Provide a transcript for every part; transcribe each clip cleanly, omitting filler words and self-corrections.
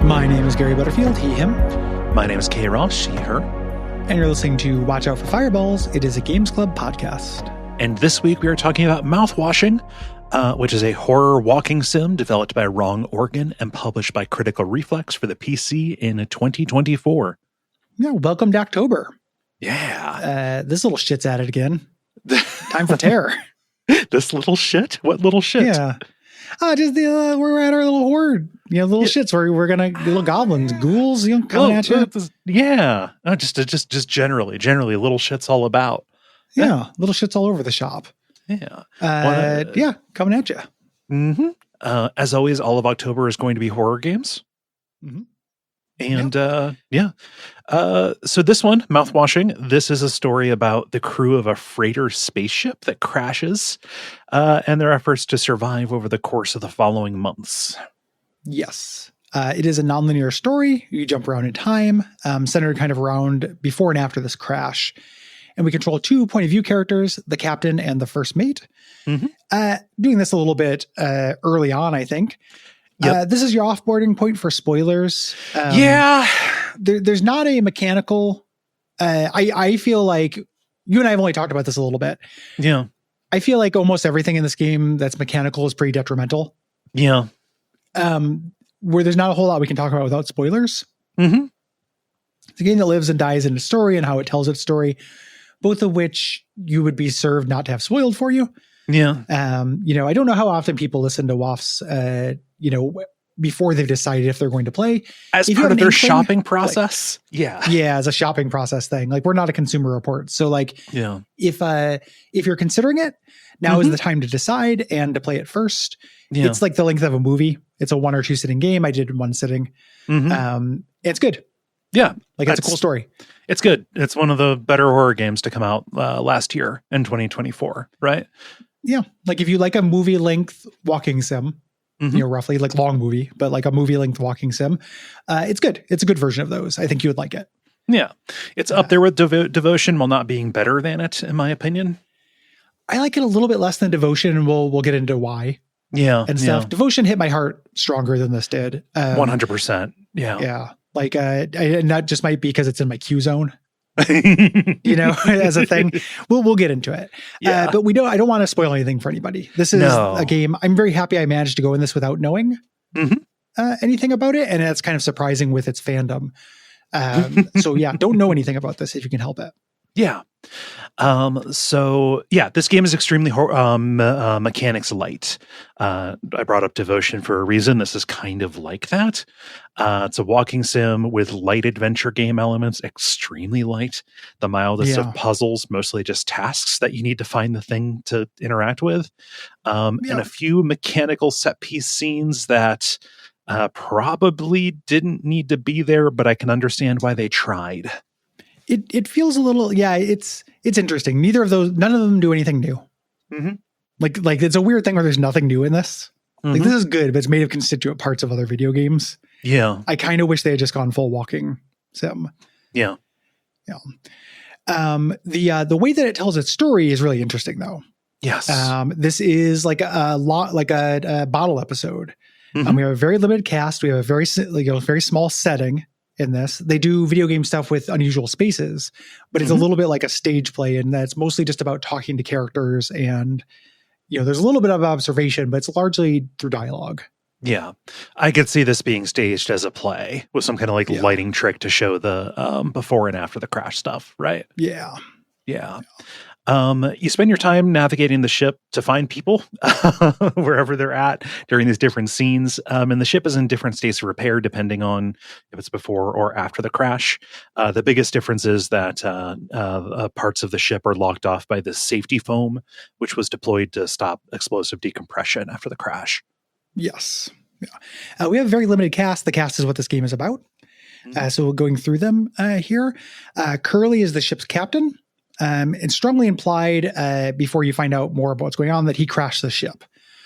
My name is Gary Butterfield, he, him. My name is Kay Ross, she, her. And you're listening to Watch Out for Fireballs. It is a Games Club podcast. And this week we are talking about Mouthwashing, which is a horror walking sim developed by Wrong Organ and published by Critical Reflex for the PC in 2024. Yeah, welcome to October. Yeah. This little shit's at it again. Time for terror. This little shit? What little shit? Yeah. Just the we're at our little horde, little shits where we're gonna little goblins, ghouls, coming at you. Yeah, just generally little shits all about. Yeah, little shits all over the shop. Yeah, coming at you. Mm-hmm. As always, all of October is going to be horror games. Mm-hmm. And so this one, Mouthwashing, this is a story about the crew of a freighter spaceship that crashes and their efforts to survive over the course of the following months. Yes. It is a nonlinear story. You jump around in time, centered kind of around before and after this crash. And we control two point of view characters, the captain and the first mate. Mm-hmm. Doing this a little bit early on, I think. Yep. This is your offboarding point for spoilers. There's not a mechanical. I feel like you and I have only talked about this a little bit. Yeah. I feel like almost everything in this game that's mechanical is pretty detrimental. Yeah. Where there's not a whole lot we can talk about without spoilers. Mm-hmm. It's a game that lives and dies in its story and how it tells its story, both of which you would be served not to have spoiled for you. Yeah. I don't know how often people listen to WAFs, before they've decided if they're going to play. As part of their shopping process. Yeah, as a shopping process thing. Like, we're not a consumer report. So if you're considering it, now is the time to decide and to play it first. Yeah. It's like the length of a movie. It's a 1 or 2 sitting game. I did one sitting. Mm-hmm. It's good. Yeah. It's a cool story. It's good. It's one of the better horror games to come out last year in 2024, right? Yeah. Like, if you like a movie length walking sim, roughly like long movie, but like a movie length walking sim, it's good. It's a good version of those. I think you would like it. Yeah. It's up there with Devotion while not being better than it, in my opinion. I like it a little bit less than Devotion, and we'll get into why. Yeah. And stuff. Yeah. Devotion hit my heart stronger than this did. 100%. Yeah. Yeah. Like, and that just might be because it's in my Q zone. As a thing. We'll get into it. Yeah. But I don't want to spoil anything for anybody. This is a game. I'm very happy I managed to go in this without knowing anything about it. And that's kind of surprising with its fandom. Don't know anything about this if you can help it. Yeah. This game is extremely mechanics light. I brought up Devotion for a reason. This is kind of like that. It's a walking sim with light adventure game elements, extremely light. The mildest of puzzles, mostly just tasks that you need to find the thing to interact with. And a few mechanical set piece scenes that probably didn't need to be there, but I can understand why they tried. It feels a little, it's interesting. None of them do anything new. Mm-hmm. Like it's a weird thing where there's nothing new in this. Mm-hmm. Like, this is good, but it's made of constituent parts of other video games. Yeah. I kind of wish they had just gone full walking sim. Yeah. Yeah. The way that it tells its story is really interesting though. Yes. This is like a bottle episode. Mm-hmm. We have a very limited cast. We have a very small setting. in this. They do video game stuff with unusual spaces, but it's a little bit like a stage play, and that's mostly just about talking to characters, and there's a little bit of observation, but it's largely through dialogue. Yeah, I could see this being staged as a play with some kind of lighting trick to show the before and after the crash stuff, right? Yeah. You spend your time navigating the ship to find people wherever they're at during these different scenes. And the ship is in different states of repair depending on if it's before or after the crash. The biggest difference is that parts of the ship are locked off by this safety foam, which was deployed to stop explosive decompression after the crash. Yes. Yeah. We have a very limited cast. The cast is what this game is about. So we're going through them here. Curly is the ship's captain. It's strongly implied before you find out more about what's going on that he crashed the ship.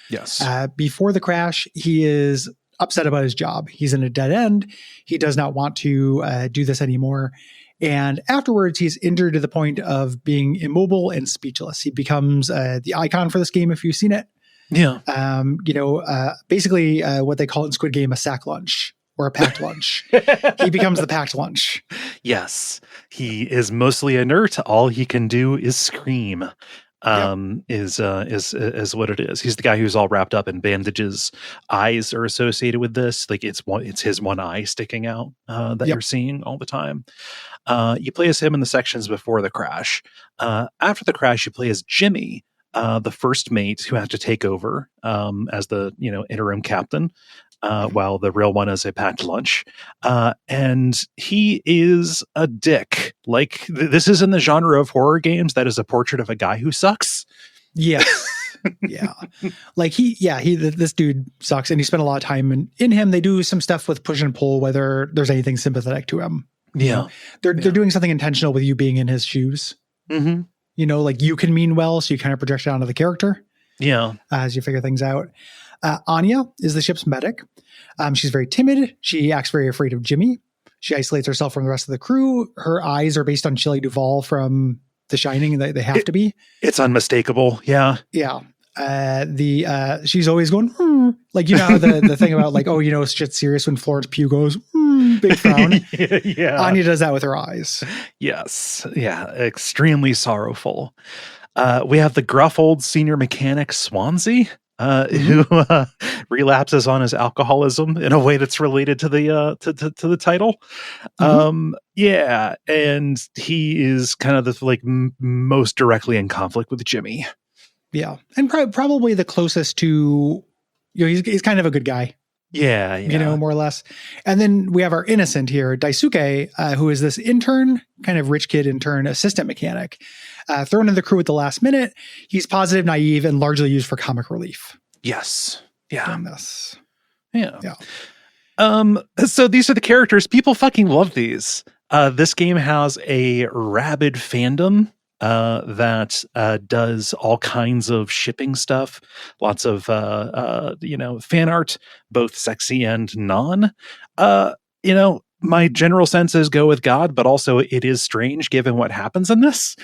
Yes. Before the crash, he is upset about his job. He's in a dead end. He does not want to do this anymore. And afterwards, he's injured to the point of being immobile and speechless. He becomes the icon for this game if you've seen it. Yeah. Basically what they call it in Squid Game, a sack lunch or a packed lunch. He becomes the packed lunch. Yes. He is mostly inert. All he can do is scream. Is what it is. He's the guy who's all wrapped up in bandages. Eyes are associated with this. It's his one eye sticking out that you're seeing all the time. You play as him in the sections before the crash. After the crash, you play as Jimmy, the first mate who has to take over as the interim captain, while the real one is a packed lunch. And he is a dick. This is in the genre of horror games that is a portrait of a guy who sucks. Yes. Yeah. This dude sucks, and he spent a lot of time in him. They do some stuff with push and pull, whether there's anything sympathetic to him. Yeah. They're doing something intentional with you being in his shoes. Mm-hmm. You can mean well, so you kind of project it onto the character. Yeah. As you figure things out. Anya is the ship's medic. She's very timid. She acts very afraid of Jimmy. She isolates herself from the rest of the crew. Her eyes are based on Shelley Duvall from The Shining. They have to be. It's unmistakable. Yeah. Yeah. She's always going, how the thing about shit's serious when Florence Pugh goes, big frown. Yeah. Anya does that with her eyes. Yes. Yeah. Extremely sorrowful. We have the gruff old senior mechanic Swansea, who relapses on his alcoholism in a way that's related to the title. And he is kind of the most directly in conflict with Jimmy. Yeah, and probably the closest to, he's kind of a good guy. Yeah. More or less. And then we have our innocent here, Daisuke, who is this intern, kind of rich kid intern, assistant mechanic, thrown in the crew at the last minute. He's positive, naive, and largely used for comic relief. Yes. Yeah. In this. Yeah. So these are the characters. People fucking love these. This game has a rabid fandom that does all kinds of shipping stuff, lots of fan art, both sexy and non. My general sense is go with God, but also it is strange given what happens in this.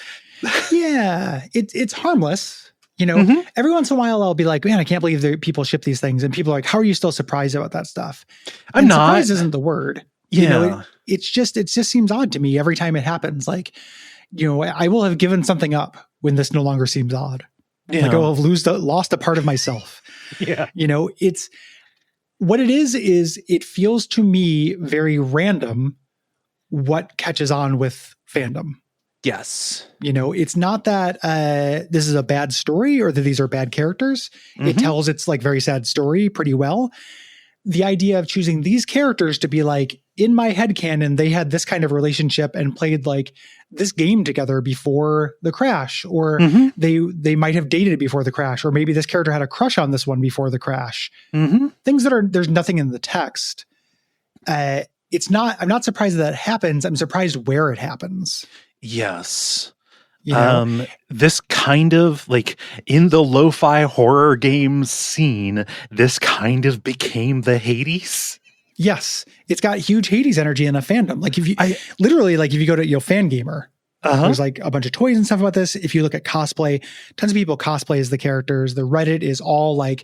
Yeah, it's harmless. Every once in a while I'll be like, man, I can't believe that people ship these things, and people are like, how are you still surprised about that stuff? I'm not. Surprised isn't the word. It just seems odd to me every time it happens. I will have given something up when this no longer seems odd. Yeah. I will have lost a part of myself. Yeah. It's what it is it feels to me very random what catches on with fandom. Yes. It's not that this is a bad story or that these are bad characters. Mm-hmm. It tells its very sad story pretty well. The idea of choosing these characters to be in my headcanon, they had this kind of relationship and played this game together before the crash, or they might have dated before the crash, or maybe this character had a crush on this one before the crash. Mm-hmm. Things that there's nothing in the text. I'm not surprised that happens. I'm surprised where it happens. Yes. This kind of in the lo-fi horror game scene, this kind of became the Hades. Yes. It's got huge Hades energy in a fandom. if you go to Fangamer, there's a bunch of toys and stuff about this. If you look at cosplay, tons of people cosplay as the characters. The Reddit is all I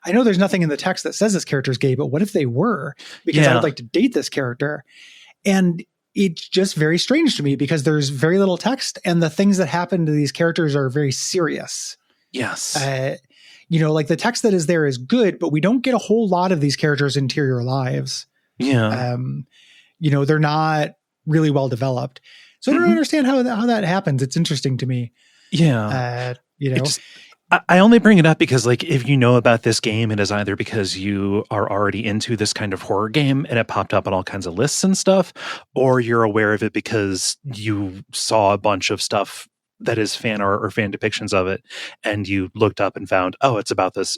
know there's nothing in the text that says this character is gay, but what if they were? Because I would like to date this character. And it's just very strange to me because there's very little text and the things that happen to these characters are very serious. Yes. Like the text that is there is good, but we don't get a whole lot of these characters' interior lives. Yeah. They're not really well developed. So I don't understand how that happens. It's interesting to me. Yeah. I only bring it up because, like, if you know about this game, it is either because you are already into this kind of horror game and it popped up on all kinds of lists and stuff, or you're aware of it because you saw a bunch of stuff that is fan art or fan depictions of it, and you looked up and found, oh, it's about this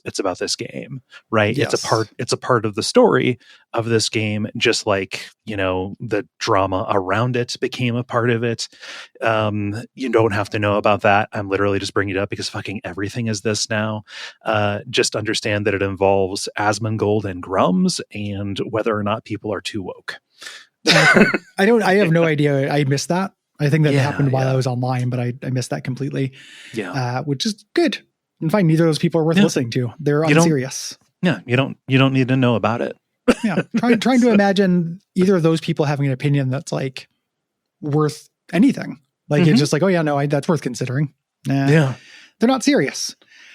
game, right? Yes. It's a part of the story of this game, just like, the drama around it became a part of it. You don't have to know about that. I'm literally just bringing it up because fucking everything is this now. Just understand that it involves Asmongold and Grums and whether or not people are too woke. Okay. I have no idea. I missed that. I think that happened while I was online, but I missed that completely. Yeah. Which is good. And fine, neither of those people are worth listening to. They're unserious. Yeah, you don't need to know about it. Yeah. Trying to imagine either of those people having an opinion that's like worth anything. Like it's just like, oh yeah, no, that's worth considering. Nah. Yeah. They're not serious.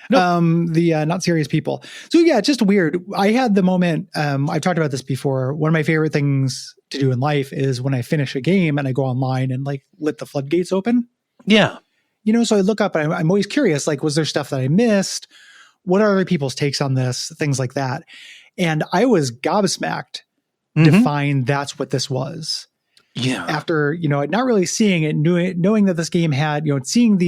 Nope. The not serious people. So yeah, it's just weird. I had the moment, I've talked about this before. One of my favorite things to do in life is when I finish a game and I go online and like let the floodgates open. Yeah. So I look up and I'm always curious, like, was there stuff that I missed? What are other people's takes on this? Things like that. And I was gobsmacked to find that's what this was. Yeah. After, not really seeing it, knowing that this game had, seeing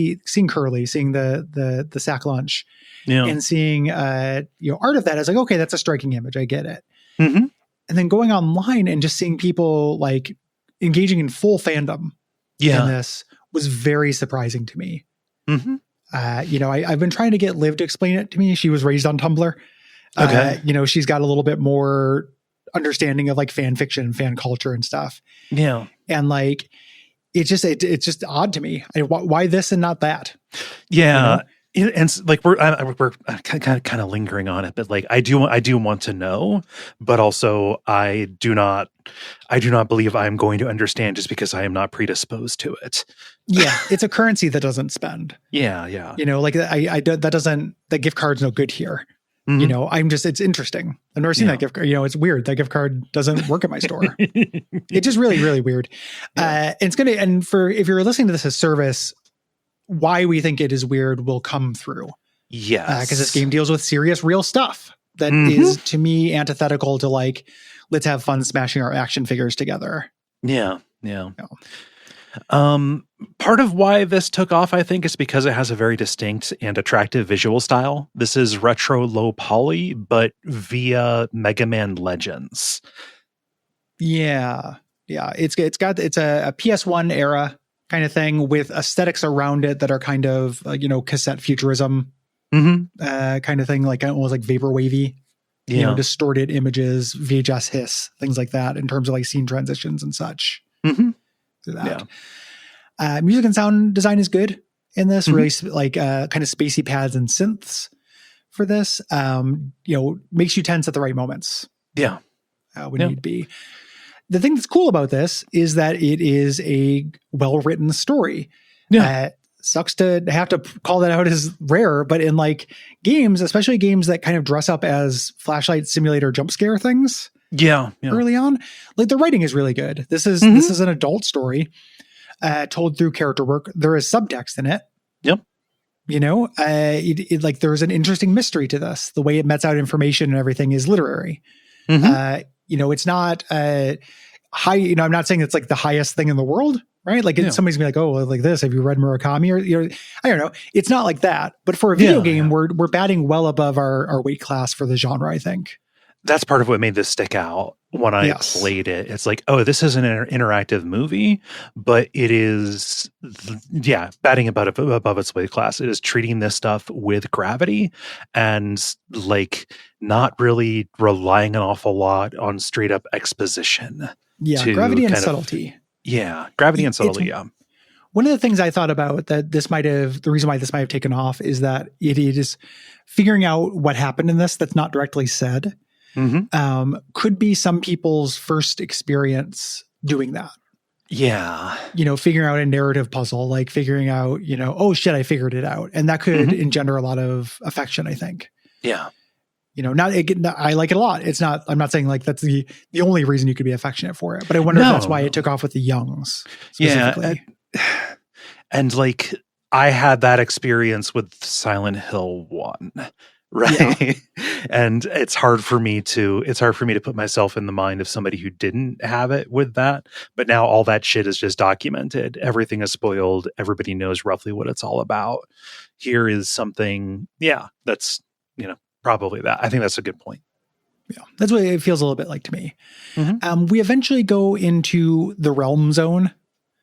Curly, seeing the sack lunch and seeing, art of that, I was like, okay, that's a striking image. I get it. Mm-hmm. And then going online and just seeing people like engaging in full fandom in this was very surprising to me. Mm-hmm. I've been trying to get Liv to explain it to me. She was raised on Tumblr. Okay. She's got a little bit more understanding of like fan fiction and fan culture and stuff. Yeah. And like, it's just odd to me. Why this and not that? Yeah. And like we're kind of lingering on it, but like I do want to know, but also I do not believe I'm going to understand just because I am not predisposed to it. Yeah, it's a currency that doesn't spend. Yeah. Like that gift card's no good here. Mm-hmm. It's interesting. I've never seen that gift card. It's weird. That gift card doesn't work at my store. It's just really, really weird. Yeah. If you're listening to this as service, why we think it is weird will come through. Yes. Because this game deals with serious, real stuff that is, to me, antithetical to like, let's have fun smashing our action figures together. Yeah. Part of why this took off, I think, is because it has a very distinct and attractive visual style. This is retro low poly, but via Mega Man Legends. Yeah. It's a PS1 era kind of thing with aesthetics around it that are kind of cassette futurism kind of thing, like almost like vaporwavy, distorted images, VHS hiss, things like that in terms of like scene transitions and such. That. Music and sound design is good in this, really like kind of spacey pads and synths for this. Makes you tense at the right moments. Yeah. When need be. The thing that's cool about this is that it is a well-written story. Yeah. Sucks to have to call that out as rare, but in like games, especially games that kind of dress up as flashlight simulator jump scare things. Yeah. Early on, like the writing is really good. This is an adult story told through character work. There is subtext in it. Yep. Like there's an interesting mystery to this. The way it mets out information and everything is literary. It's not high. I'm not saying it's like the highest thing in the world, right? Like somebody's gonna be like, oh, like this. Have you read Murakami? Or I don't know. It's not like that. But for a video game, we're batting well above our weight class for the genre, I think. That's part of what made this stick out when I played it. It's like, oh, this is an interactive movie, but it is, batting above its weight class. It is treating this stuff with gravity and like not really relying an awful lot on straight up exposition. Yeah, gravity and subtlety. Gravity and subtlety. One of the things I thought about the reason why this might have taken off is that it is figuring out what happened in this that's not directly said. Could be some people's first experience doing that. Yeah. Figuring out a narrative puzzle, like figuring out, oh shit, I figured it out. And that could engender a lot of affection, I think. Yeah. I like it a lot. I'm not saying like that's the only reason you could be affectionate for it, but I wonder if that's why it took off with the youngs specifically. Yeah. And like, I had that experience with Silent Hill 1. Right. Yeah. And it's hard for me to put myself in the mind of somebody who didn't have it with that. But now all that shit is just documented. Everything is spoiled. Everybody knows roughly what it's all about. Here is something, that's, probably that. I think that's a good point. Yeah, that's what it feels a little bit like to me. We eventually go into the realm zone.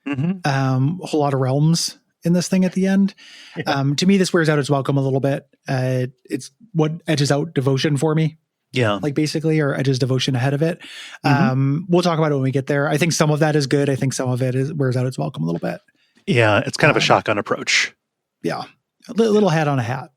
A whole lot of realms in this thing at the end. Yeah. To me, this wears out its welcome a little bit. It's what edges out devotion for me. Yeah. Like basically, or edges devotion ahead of it. We'll talk about it when we get there. I think some of that is good. I think some of it wears out its welcome a little bit. Yeah. It's kind of a shotgun approach. Yeah. A little hat on a hat.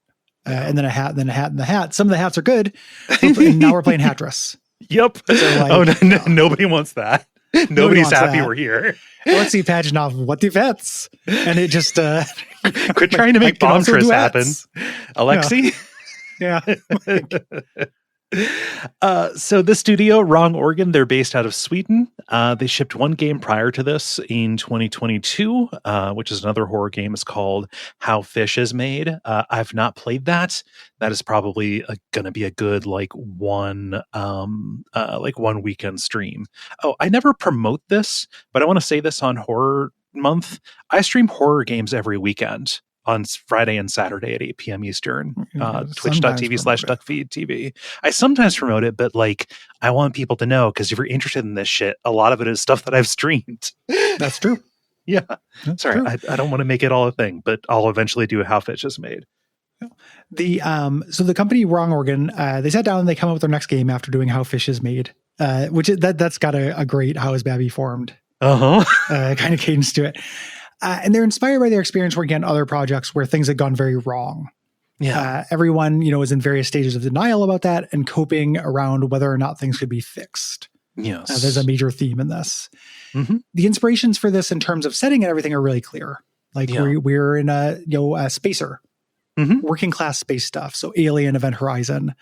And then a hat, and then a hat, and the hat. Some of the hats are good. And now we're playing Hattress. Yep. So nobody wants that. Nobody's happy that. We're here. Let's see Paginov, what defense? And it just quit trying to make Bombtress happen, Alexei. Yeah. So the studio, Wrong Organ, they're based out of Sweden. They shipped one game prior to this in 2022, which is another horror game. It's called How Fish is Made. I've not played that. That is probably going to be a good one weekend stream. Oh, I never promote this, but I want to say this on Horror Month. I stream horror games every weekend on Friday and Saturday at 8 p.m. Eastern, twitch.tv/Duckfeed.tv. I sometimes promote it, but I want people to know, because if you're interested in this shit, a lot of it is stuff that I've streamed. That's true. Yeah. That's Sorry, true. I don't want to make it all a thing, but I'll eventually do How Fish is Made. So the company Wrong Organ, they sat down and they come up with their next game after doing How Fish is Made, that's got a great How is Babby Formed kind of cadence to it. And they're inspired by their experience working on other projects where things had gone very wrong. Yeah. Everyone, is in various stages of denial about that and coping around whether or not things could be fixed. Yes. There's a major theme in this. The inspirations for this in terms of setting and everything are really clear. We're in a spacer, working class space stuff. So Alien, Event Horizon.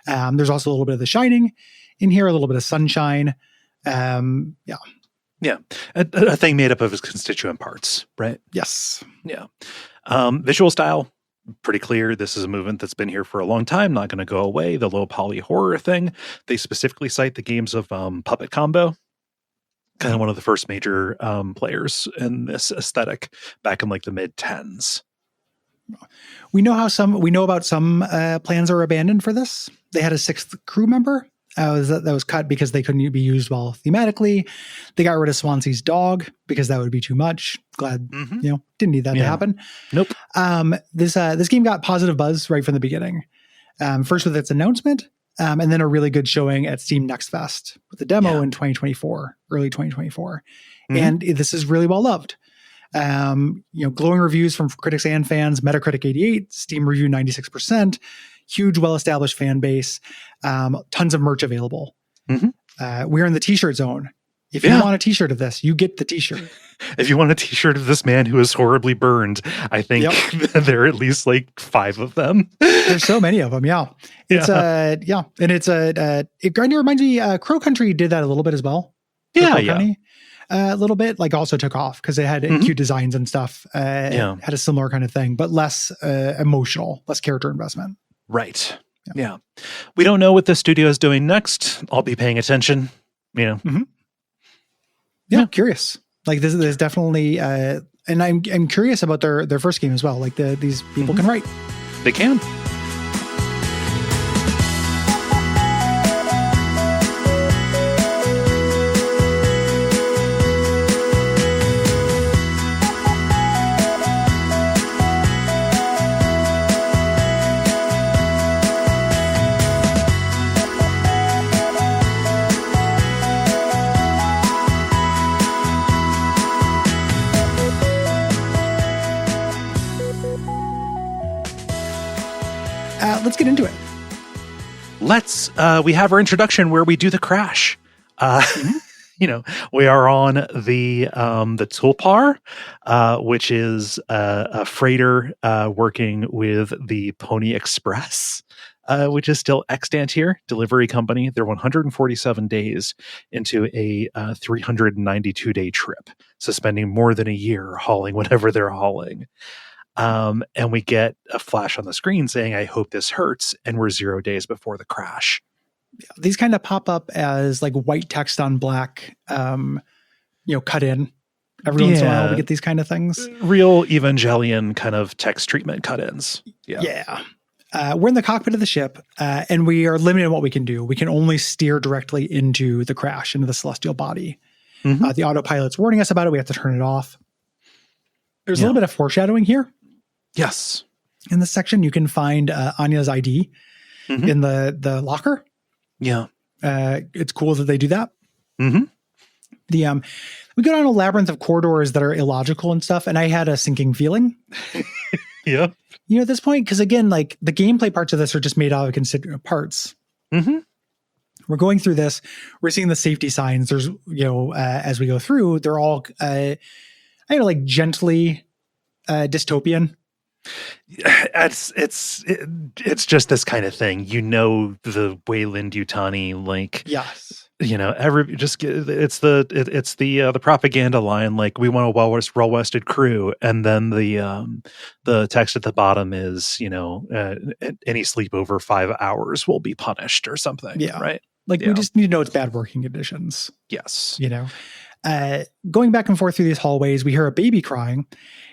There's also a little bit of The Shining in here, a little bit of Sunshine. Yeah. A thing made up of its constituent parts, right? Yes. Yeah. Visual style, pretty clear. This is a movement that's been here for a long time, not going to go away. The low poly horror thing. They specifically cite the games of Puppet Combo, kind of one of the first major players in this aesthetic back in the mid-10s. We know about some plans are abandoned for this. They had a 6th crew member. That was cut because they couldn't be used well thematically. They got rid of Swansea's dog because that would be too much. Glad, didn't need that to happen. Nope. This game got positive buzz right from the beginning. First with its announcement, and then a really good showing at Steam Next Fest with the demo in 2024, early 2024. And this is really well loved. Glowing reviews from critics and fans, Metacritic 88, Steam review 96%. Huge, well-established fan base, tons of merch available. We're in the t-shirt zone. If you want a t-shirt of this, you get the t-shirt. If you want a t-shirt of this man who is horribly burned, I think there are at least 5 of them. There's so many of them. Yeah. It's and it's it kind of reminds me, Crow Country did that a little bit as well. A little bit, also took off because it had cute designs and stuff. Had a similar kind of thing, but less emotional, less character investment. Right. Yeah. We don't know what the studio is doing next. I'll be paying attention. Yeah. Curious. This is definitely, and I'm curious about their first game as well. These people can write. They can. Let's get into it. We have our introduction where we do the crash. we are on the Tulpar, which is a freighter working with the Pony Express, which is still extant here, delivery company. They're 147 days into a 392-day trip, so spending more than a year hauling whatever they're hauling. And we get a flash on the screen saying, "I hope this hurts," and we're 0 days before the crash. These kind of pop up as like white text on black, cut in every once in a while. We get these kind of things. Real Evangelion kind of text treatment cut-ins. Yeah. We're in the cockpit of the ship, and we are limited in what we can do. We can only steer directly into the crash, into the celestial body. Mm-hmm. The autopilot's warning us about it. We have to turn it off. There's a little bit of foreshadowing here. Yes. In this section, you can find Anya's ID in the locker. Yeah. It's cool that they do that. Mm-hmm. We go down a labyrinth of corridors that are illogical and stuff, and I had a sinking feeling. Yeah. At this point, because again, like the gameplay parts of this are just made out of constituent parts. Mm-hmm. We're going through this. We're seeing the safety signs. There's, as we go through, they're all, like gently dystopian. It's just this kind of thing, the Wayland Yutani, like, yes, it's the propaganda line, like, we want a well-rested crew, and then the text at the bottom is any sleep over 5 hours will be punished or something. Yeah, right. Like, we just need to know it's bad working conditions. Yes. Going back and forth through these hallways, we hear a baby crying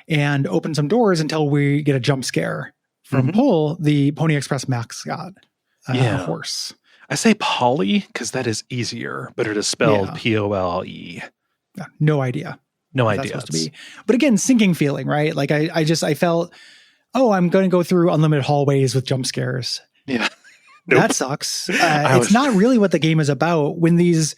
and open some doors until we get a jump scare from Pull, the Pony Express mascot, horse. I say Polly because that is easier, but it is spelled Pole. No idea. No what idea. That's supposed to be. But again, sinking feeling, right? Like I felt, I'm going to go through unlimited hallways with jump scares. Yeah. Nope. That sucks. It's not really what the game is about. When these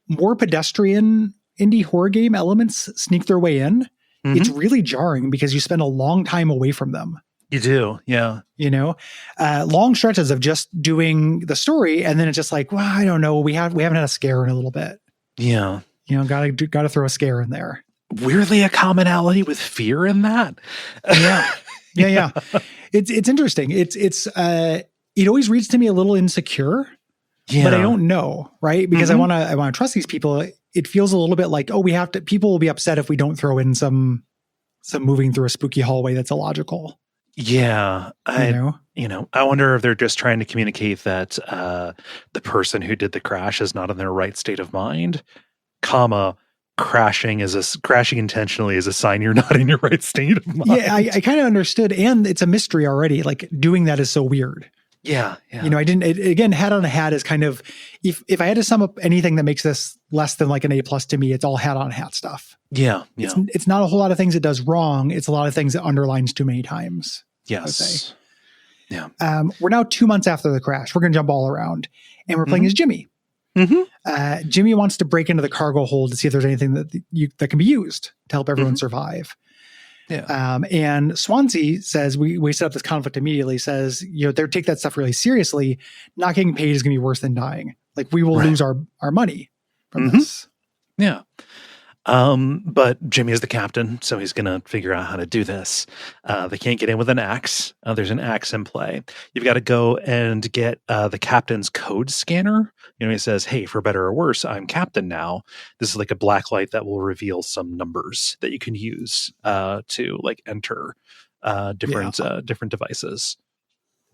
more pedestrian indie horror game elements sneak their way in, it's really jarring because you spend a long time away from them. You do, yeah. Long stretches of just doing the story, and then it's just like, well, I don't know. We haven't had a scare in a little bit. Yeah, gotta throw a scare in there. Weirdly, a commonality with fear in that. Yeah. It's interesting. It always reads to me a little insecure. Yeah. But I don't know, right? Because I want to trust these people. It feels a little bit like, people will be upset if we don't throw in some moving through a spooky hallway that's illogical. Yeah. I wonder if they're just trying to communicate that the person who did the crash is not in their right state of mind, crashing intentionally is a sign you're not in your right state of mind. Yeah, I kind of understood. And it's a mystery already. Like, doing that is so weird. Yeah. I didn't, again, hat on a hat is kind of, if I had to sum up anything that makes this less than like an A+ to me, it's all hat on hat stuff. Yeah. It's not a whole lot of things it does wrong. It's a lot of things it underlines too many times. Yes. I would say. Yeah. We're now 2 months after the crash. We're going to jump all around, and we're playing as Jimmy. Jimmy wants to break into the cargo hold to see if there's anything that can be used to help everyone survive. Yeah. And Swansea says, we set up this conflict immediately, says, they take that stuff really seriously. Not getting paid is going to be worse than dying. Like, we will lose our money from this. Yeah. But Jimmy is the captain, so he's going to figure out how to do this. They can't get in with an axe. There's an axe in play. You've got to go and get the captain's code scanner. He says, "Hey, for better or worse, I'm captain now." This is like a black light that will reveal some numbers that you can use to like enter different devices.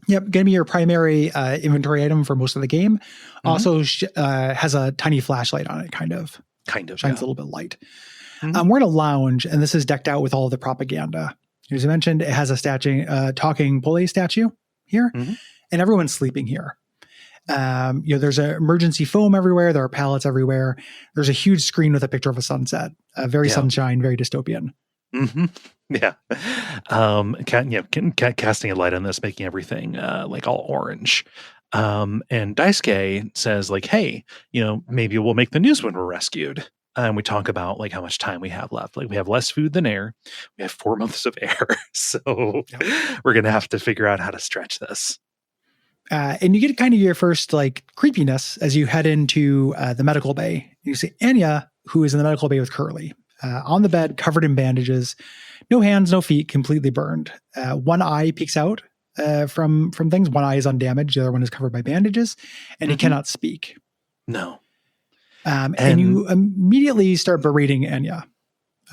Yep, going to be your primary inventory item for most of the game. Also has a tiny flashlight on it, kind of shines a little bit of light. We're in a lounge, and this is decked out with all of the propaganda. As I mentioned, it has a talking Pole statue here, and everyone's sleeping here. There's an emergency foam everywhere. There are pallets everywhere. There's a huge screen with a picture of a sunset. Very sunshine, very dystopian. Yeah. Casting a light on this, making everything like all orange. And Daisuke says, like, "Hey, maybe we'll make the news when we're rescued." And we talk about like how much time we have left. Like, we have less food than air. We have 4 months of air. So we're going to have to figure out how to stretch this. And you get kind of your first like creepiness as you head into the medical bay. You see Anya, who is in the medical bay with Curly, on the bed, covered in bandages, no hands, no feet, completely burned. One eye peeks out from things. One eye is undamaged. The other one is covered by bandages, and he cannot speak. No. And you immediately start berating Anya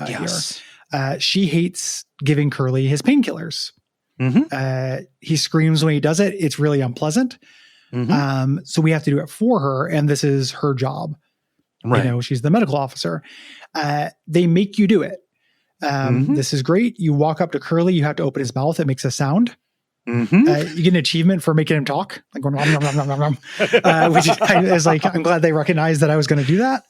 yes. here. She hates giving Curly his painkillers. He screams when he does it. It's really unpleasant. So we have to do it for her, and this is her job. Right. You know, she's the medical officer. They make you do it. This is great. You walk up to Curly. You have to open his mouth. It makes a sound. You get an achievement for making him talk, like going, nom, nom, nom, nom, nom, nom. Which is like, I'm glad they recognized that I was going to do that.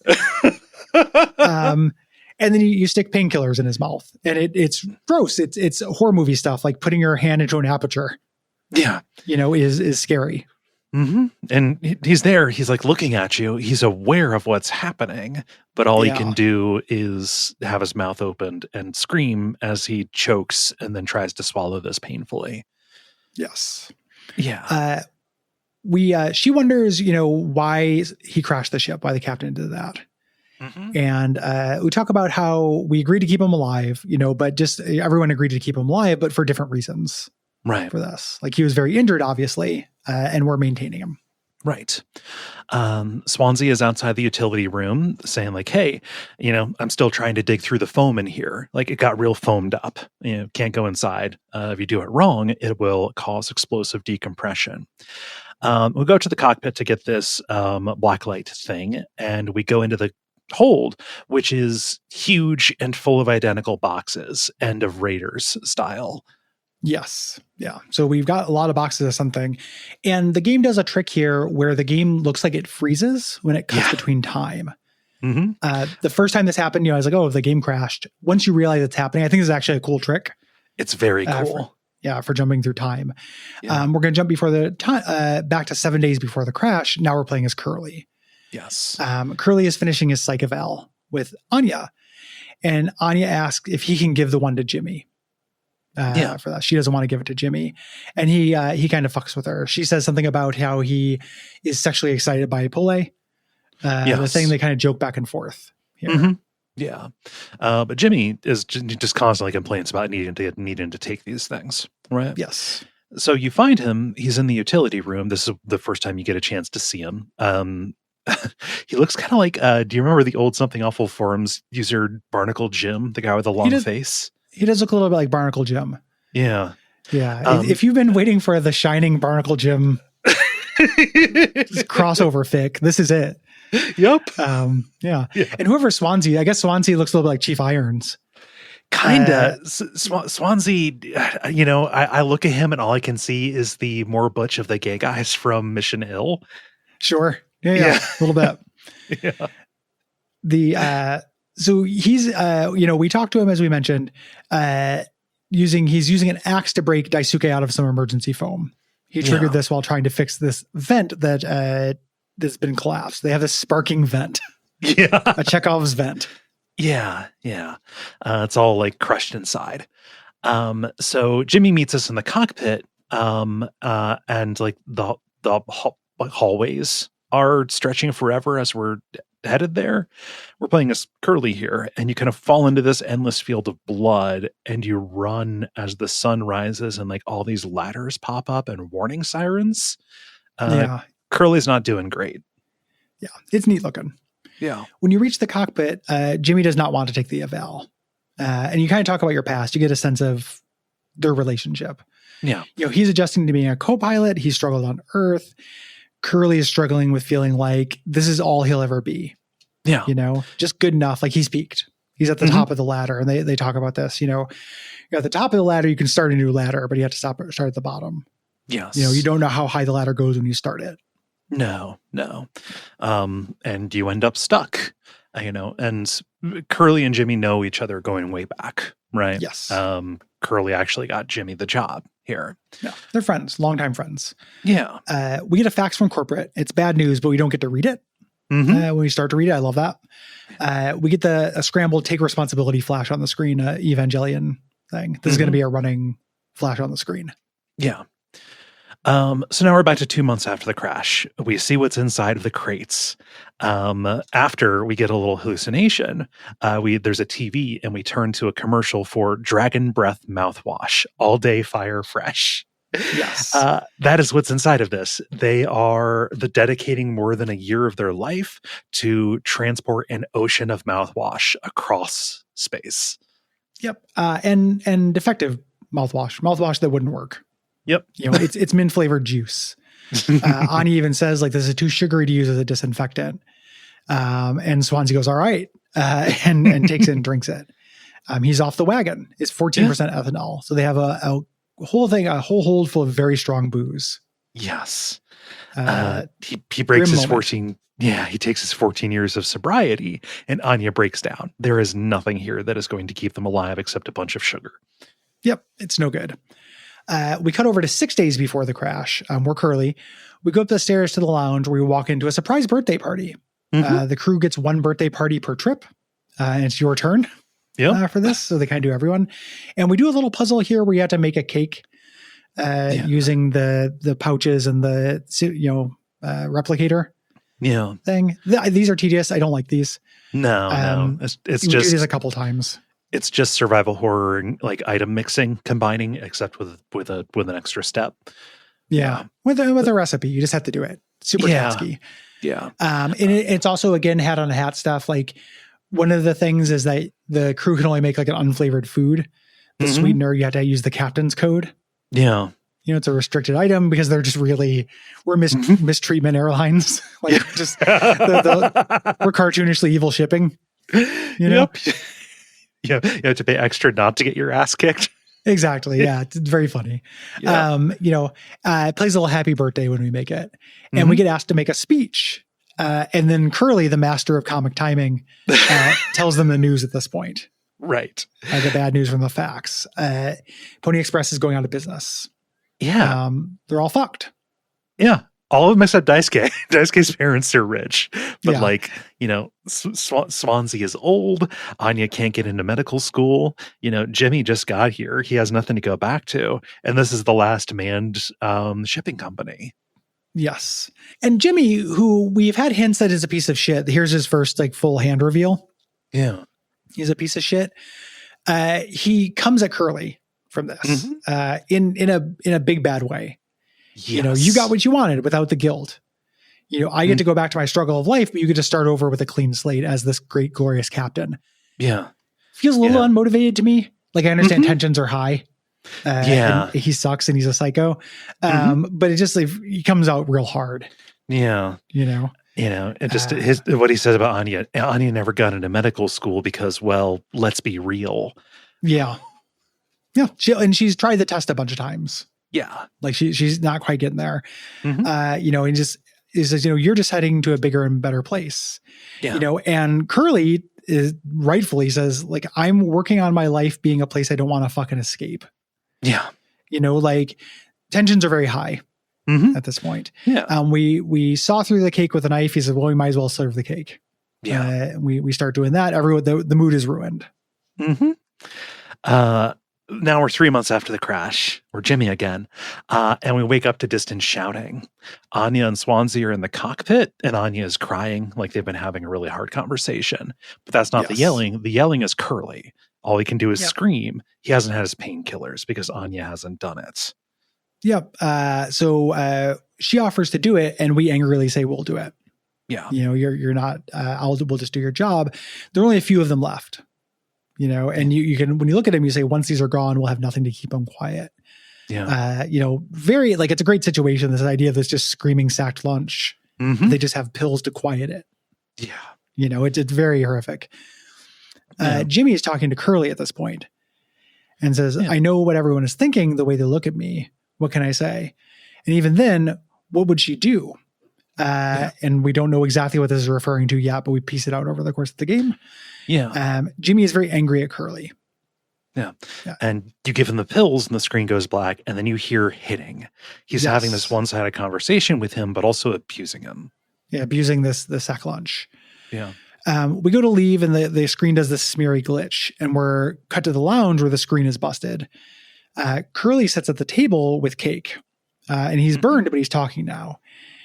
And then you stick painkillers in his mouth, and it's gross. It's horror movie stuff, like putting your hand into an aperture. Yeah. You know, is scary. And he's there. He's like looking at you. He's aware of what's happening, but all he can do is have his mouth opened and scream as he chokes and then tries to swallow this painfully. Yes. Yeah. She wonders, you know, why he crashed the ship, why the captain did that. And we talk about how we agreed to keep him alive, you know, but just everyone agreed to keep him alive, but for different reasons. Right. For this. Like he was very injured, obviously, and we're maintaining him. Right. Swansea is outside the utility room saying like, hey, you know, I'm still trying to dig through the foam in here. Like it got real foamed up. You know, can't go inside. If you do it wrong, it will cause explosive decompression. We'll go to the cockpit to get this blacklight thing, and we go into the hold, which is huge and full of identical boxes, End of Raiders style. Yes. Yeah. So we've got a lot of boxes of something. And the game does a trick here where the game looks like it freezes when it cuts between time. The first time this happened, you know, I was like, oh, the game crashed. Once you realize it's happening, I think it's actually a cool trick. It's very cool. For jumping through time. Yeah. We're going to jump before the time, back to 7 days before the crash. Now we're playing as Curly. Yes. Curly is finishing his psych eval with Anya. And Anya asks if he can give the one to Jimmy. For that. She doesn't want to give it to Jimmy. And he kind of fucks with her. She says something about how he is sexually excited by Pole. The thing they kind of joke back and forth here. Yeah. But Jimmy is just constantly complains about needing to take these things. Right. Yes. So you find him, he's in the utility room. This is the first time you get a chance to see him. He looks kind of like, do you remember the old Something Awful Forums user Barnacle Jim, the guy with the long face? He does look a little bit like Barnacle Jim. Yeah. Yeah. If you've been waiting for the Shining Barnacle Jim crossover fic, this is it. Yep. Yeah. And whoever Swansea, I guess Swansea looks a little bit like Chief Irons. Kinda. Swansea, you know, I look at him and all I can see is the more butch of the gay guys from Mission Hill. Sure. Yeah. A little bit. So he's, you know, we talked to him, as we mentioned, he's using an axe to break Daisuke out of some emergency foam. He triggered this while trying to fix this vent that's been collapsed. They have this sparking vent. A Chekhov's vent. Yeah. It's all like crushed inside. So Jimmy meets us in the cockpit, and like the hallways are stretching forever as we're headed there. We're playing as Curly here, and you kind of fall into this endless field of blood, and you run as the sun rises, and like all these ladders pop up and warning sirens. Curly's not doing great. Yeah, it's neat looking. Yeah. When you reach the cockpit, Jimmy does not want to take the eval. And you kind of talk about your past. You get a sense of their relationship. Yeah. You know, he's adjusting to being a co-pilot. He struggled on Earth. Curly is struggling with feeling like this is all he'll ever be. Yeah. You know, just good enough. Like he's peaked. He's at the top of the ladder. And they talk about this, you know, you're at the top of the ladder, you can start a new ladder, but you have to start at the bottom. Yes. You know, you don't know how high the ladder goes when you start it. No. And you end up stuck, you know, and Curly and Jimmy know each other going way back, right? Yes. Curly actually got Jimmy the job here. Yeah. They're friends, longtime friends. Yeah. We get a fax from corporate. It's bad news, but we don't get to read it. When we start to read it, I love that. We get a scrambled take responsibility flash on the screen, Evangelion thing. This is going to be a running flash on the screen. Yeah. So now we're back to 2 months after the crash. We see what's inside of the crates. After we get a little hallucination, there's a TV and we turn to a commercial for Dragon Breath mouthwash, all day fire fresh. Yes. That is what's inside of this. They are dedicating more than a year of their life to transport an ocean of mouthwash across space. Yep. And defective mouthwash that wouldn't work. Yep. It's mint flavored juice. Anya even says like, this is too sugary to use as a disinfectant. And Swansea goes, all right. And takes it and drinks it. He's off the wagon. It's 14% ethanol. So they have a whole hold full of very strong booze. Yes. He breaks his 14. Yeah. He takes his 14 years of sobriety and Anya breaks down. There is nothing here that is going to keep them alive except a bunch of sugar. Yep. It's no good. We cut over to 6 days before the crash. We're Curly. We go up the stairs to the lounge where we walk into a surprise birthday party. The crew gets one birthday party per trip. And it's your turn for this. So they kind of do everyone. And we do a little puzzle here where you have to make a cake using the pouches and the replicator thing. These are tedious. I don't like these. No. It's just do this a couple times. It's just survival horror, like item mixing, combining, except with an extra step. Yeah. With a recipe, you just have to do it. Super tasky. Yeah. And it's also, again, hat on a hat stuff. Like one of the things is that the crew can only make like an unflavored food. The sweetener, you have to use the captain's code. Yeah. It's a restricted item because they're just we're mistreatment airlines. Like just we're cartoonishly evil shipping. Yep. You have to pay extra not to get your ass kicked. Exactly. Yeah. It's very funny. Yeah. It plays a little happy birthday when we make it. And we get asked to make a speech. And then Curly, the master of comic timing, tells them the news at this point. Right. The bad news from the facts. Pony Express is going out of business. Yeah. They're all fucked. Yeah. All of them except Daisuke. Daisuke's parents are rich. But Swansea is old. Anya can't get into medical school. Jimmy just got here. He has nothing to go back to. And this is the last manned shipping company. Yes. And Jimmy, who we've had hints that is a piece of shit. Here's his first full hand reveal. Yeah. He's a piece of shit. He comes at Curly from this in a big bad way. Yes. You got what you wanted without the guilt. I get to go back to my struggle of life, but you get to start over with a clean slate as this great, glorious captain. Yeah. Feels a little unmotivated to me. Like I understand tensions are high. And he sucks and he's a psycho. But it just he comes out real hard. Yeah. And just what he says about Anya. Anya never got into medical school because, well, let's be real. Yeah. Yeah. And she's tried the test a bunch of times. Yeah. Like she's not quite getting there. And just says, you're just heading to a bigger and better place. Yeah. And Curly is rightfully says, like, I'm working on my life being a place I don't want to fucking escape. Yeah. Tensions are very high at this point. Yeah. We saw through the cake with a knife. He said, well, we might as well serve the cake. Yeah. We start doing that. Everyone, the mood is ruined. Now we're 3 months after the crash. We're Jimmy again. And we wake up to distant shouting. Anya and Swansea are in the cockpit, and Anya is crying like they've been having a really hard conversation. But that's not the yelling. The yelling is Curly. All he can do is scream. He hasn't had his painkillers because Anya hasn't done it. Yep. So she offers to do it, and we angrily say, we'll do it. Yeah. You're not, we'll just do your job. There are only a few of them left. And you can, when you look at him, you say, once these are gone, we'll have nothing to keep them quiet. Yeah. Very, it's a great situation. This idea of this just screaming sacked lunch. They just have pills to quiet it. Yeah. It's very horrific. Jimmy is talking to Curly at this point and says, I know what everyone is thinking, the way they look at me. What can I say? And even then, what would she do? And we don't know exactly what this is referring to yet, but we piece it out over the course of the game. Yeah. Jimmy is very angry at Curly. Yeah. And you give him the pills and the screen goes black and then you hear hitting. He's having this one-sided conversation with him, but also abusing him. Yeah. Abusing the sack lunch. Yeah. We go to leave and the screen does this smeary glitch and we're cut to the lounge where the screen is busted. Curly sits at the table with cake. and he's burned, but he's talking now.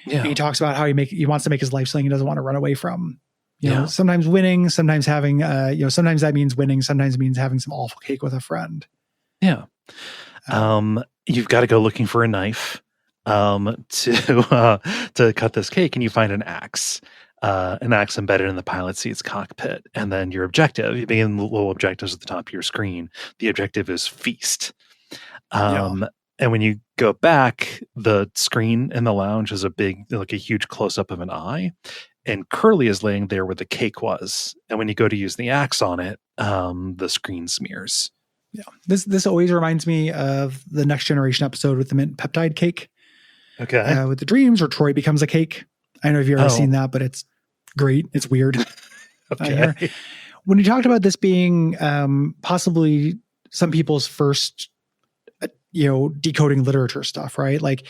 Yeah. And he talks about how he wants to make his life something he doesn't want to run away from. You know, Yeah. sometimes winning, sometimes having, sometimes that means winning, sometimes it means having some awful cake with a friend. Yeah. You've got to go looking for a knife to cut this cake, and you find an axe embedded in the pilot seat's cockpit. And then your objective, you begin the little objectives at the top of your screen. The objective is feast. And when you go back, the screen in the lounge is a huge close up of an eye. And Curly is laying there where the cake was. And when you go to use the axe on it, the screen smears. Yeah. This always reminds me of the Next Generation episode with the mint peptide cake. Okay. With the dreams where Troy becomes a cake. I don't know if you've ever seen that, but it's great. It's weird. Okay. When you talked about this being possibly some people's first, decoding literature stuff, right? Like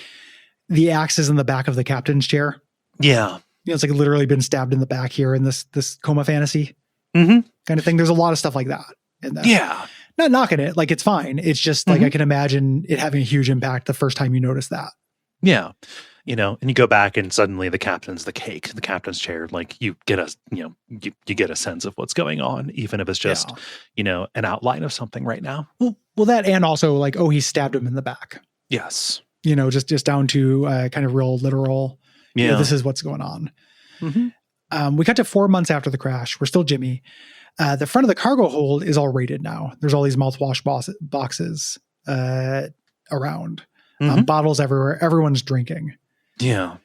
the axe is in the back of the captain's chair. Yeah. It's like literally been stabbed in the back here in this coma fantasy kind of thing. There's a lot of stuff like that in this. Yeah. Not knocking it. Like it's fine. It's just like I can imagine it having a huge impact the first time you notice that. Yeah. And you go back and suddenly the captain's the cake, the captain's chair. Like you get you get a sense of what's going on, even if it's just, an outline of something right now. Well, that, and also like, he stabbed him in the back. Yes. Just down to kind of real literal, this is what's going on. We cut to 4 months after the crash. We're still Jimmy. The front of the cargo hold is all raided now. There's all these mouthwash boxes around. Bottles everywhere. Everyone's drinking. Yeah.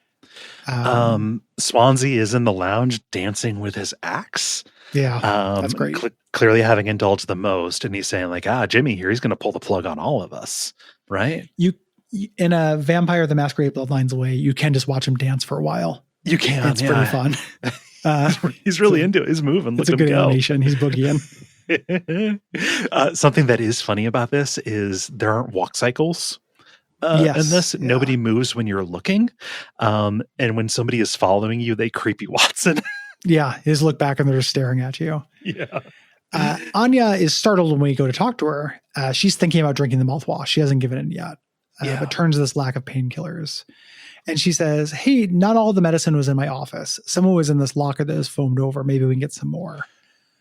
Swansea is in the lounge dancing with his axe. Yeah, that's great. Clearly having indulged the most. And he's saying like, Jimmy here, he's going to pull the plug on all of us. Right. You in a Vampire the Masquerade Bloodlines way, you can just watch him dance for a while. You can. It's pretty fun. He's really into it. He's moving. It's a good animation. He's boogieing. Something that is funny about this is there aren't walk cycles. In this, nobody moves when you're looking. And when somebody is following you, they creepy Watson. Yeah. His look back and they're just staring at you. Yeah. Anya is startled when we go to talk to her. She's thinking about drinking the mouthwash. She hasn't given it yet, but turns to this lack of painkillers. And she says, hey, not all the medicine was in my office. Some was in this locker that was foamed over. Maybe we can get some more.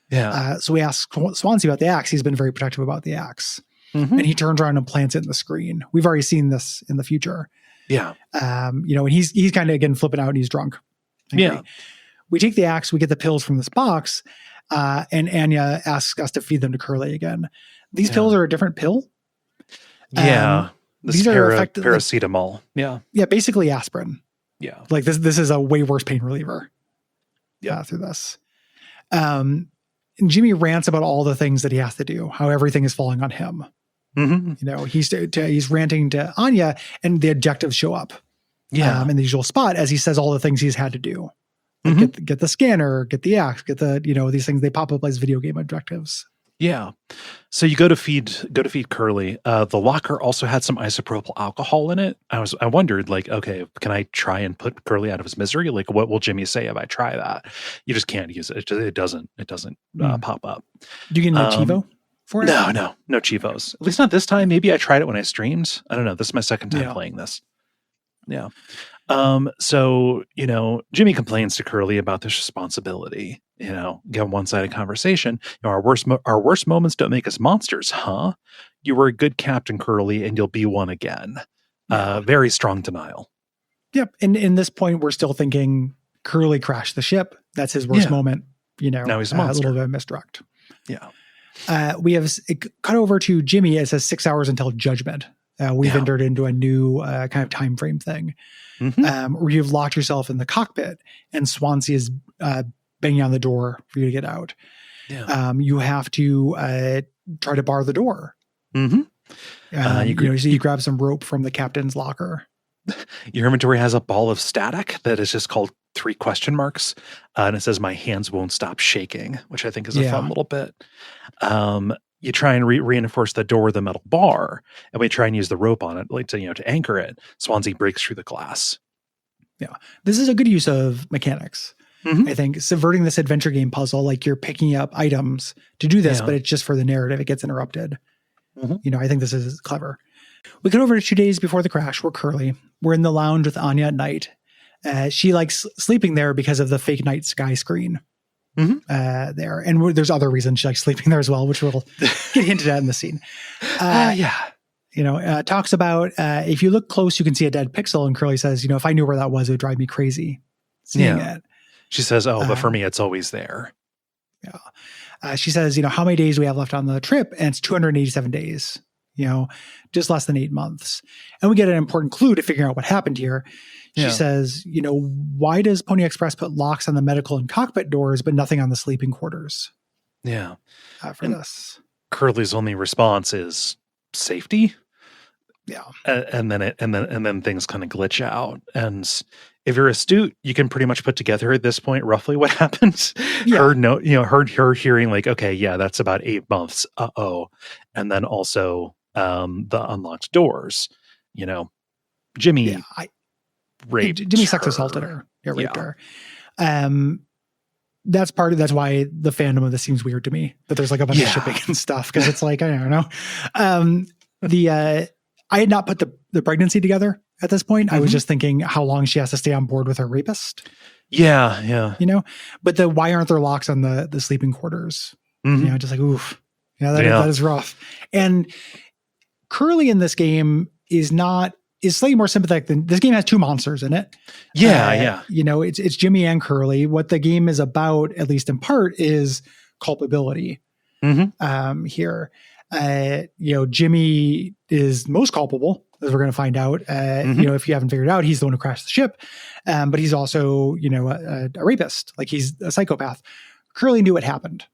Yeah. So we ask Swansea about the axe. He's been very protective about the axe. And he turns around and plants it in the screen. We've already seen this in the future. Yeah. And he's kind of, again, flipping out and he's drunk. Yeah. We take the axe, we get the pills from this box, and Anya asks us to feed them to Curly again. These pills are a different pill. Yeah. These are paracetamol. Yeah. Yeah, basically aspirin. Yeah. Like this is a way worse pain reliever. Yeah. Through this. And Jimmy rants about all the things that he has to do, how everything is falling on him. He's ranting to Anya, and the objectives show up. Yeah. In the usual spot as he says all the things he's had to do. Like get the scanner, get the axe, get the, these things, they pop up as video game objectives. Yeah. So you go to feed Curly. The locker also had some isopropyl alcohol in it. I wondered, like, okay, can I try and put Curly out of his misery? Like, what will Jimmy say if I try that? You just can't use it. It doesn't pop up. Do you get a Chivo for it? No Chivos. At least not this time. Maybe I tried it when I streamed. I don't know. This is my second time playing this. Yeah. So, Jimmy complains to Curly about this responsibility, get a one-sided conversation. Our worst moments don't make us monsters, huh? You were a good captain, Curly, and you'll be one again. Very strong denial. Yep. And in this point, we're still thinking Curly crashed the ship. That's his worst moment. Now he's a monster. A little bit of misdirect. Yeah. We have cut over to Jimmy. It says 6 hours until judgment. We've entered into a new kind of time frame thing where you've locked yourself in the cockpit and Swansea is banging on the door for you to get out. Yeah. You have to try to bar the door. You you grab some rope from the captain's locker. Your inventory has a ball of static that is just called 3 question marks. And it says, my hands won't stop shaking, which I think is a fun little bit. You try and reinforce the door with a metal bar, and we try and use the rope on it, like to anchor it. Swansea breaks through the glass. Yeah, this is a good use of mechanics. I think subverting this adventure game puzzle, like you're picking up items to do this, but it's just for the narrative. It gets interrupted. I think this is clever. We get over to 2 days before the crash. We're Curly. We're in the lounge with Anya at night. She likes sleeping there because of the fake night sky screen there. And there's other reasons she likes sleeping there as well, which we'll get hinted at in the scene. Talks about if you look close, you can see a dead pixel. And Curly says, if I knew where that was, it would drive me crazy seeing it. She says, but for me, it's always there. Yeah. She says, how many days we have left on the trip? And it's 287 days, just less than 8 months. And we get an important clue to figuring out what happened here. She says, why does Pony Express put locks on the medical and cockpit doors, but nothing on the sleeping quarters? Yeah. For this. Curly's only response is safety. Yeah. And then things kind of glitch out. And if you're astute, you can pretty much put together at this point roughly what happens. Yeah. Her hearing like, okay, yeah, that's about 8 months. And then also the unlocked doors. Jimmy raped Jimmy her. sex assaulted her. Yeah, raped her. That's why the fandom of this seems weird to me. That there's like a bunch of shipping and stuff, because it's like, I don't know. I had not put the pregnancy together at this point. I was just thinking how long she has to stay on board with her rapist. Yeah. But why aren't there locks on the sleeping quarters? Just like, oof. That is rough. And Curly in this game is slightly more sympathetic than this game has two monsters in it. It's Jimmy and Curly. What the game is about, at least in part, is culpability. Here. Jimmy is most culpable, as we're going to find out. If you haven't figured it out, he's the one who crashed the ship. But he's also, a rapist. Like, he's a psychopath. Curly knew what happened.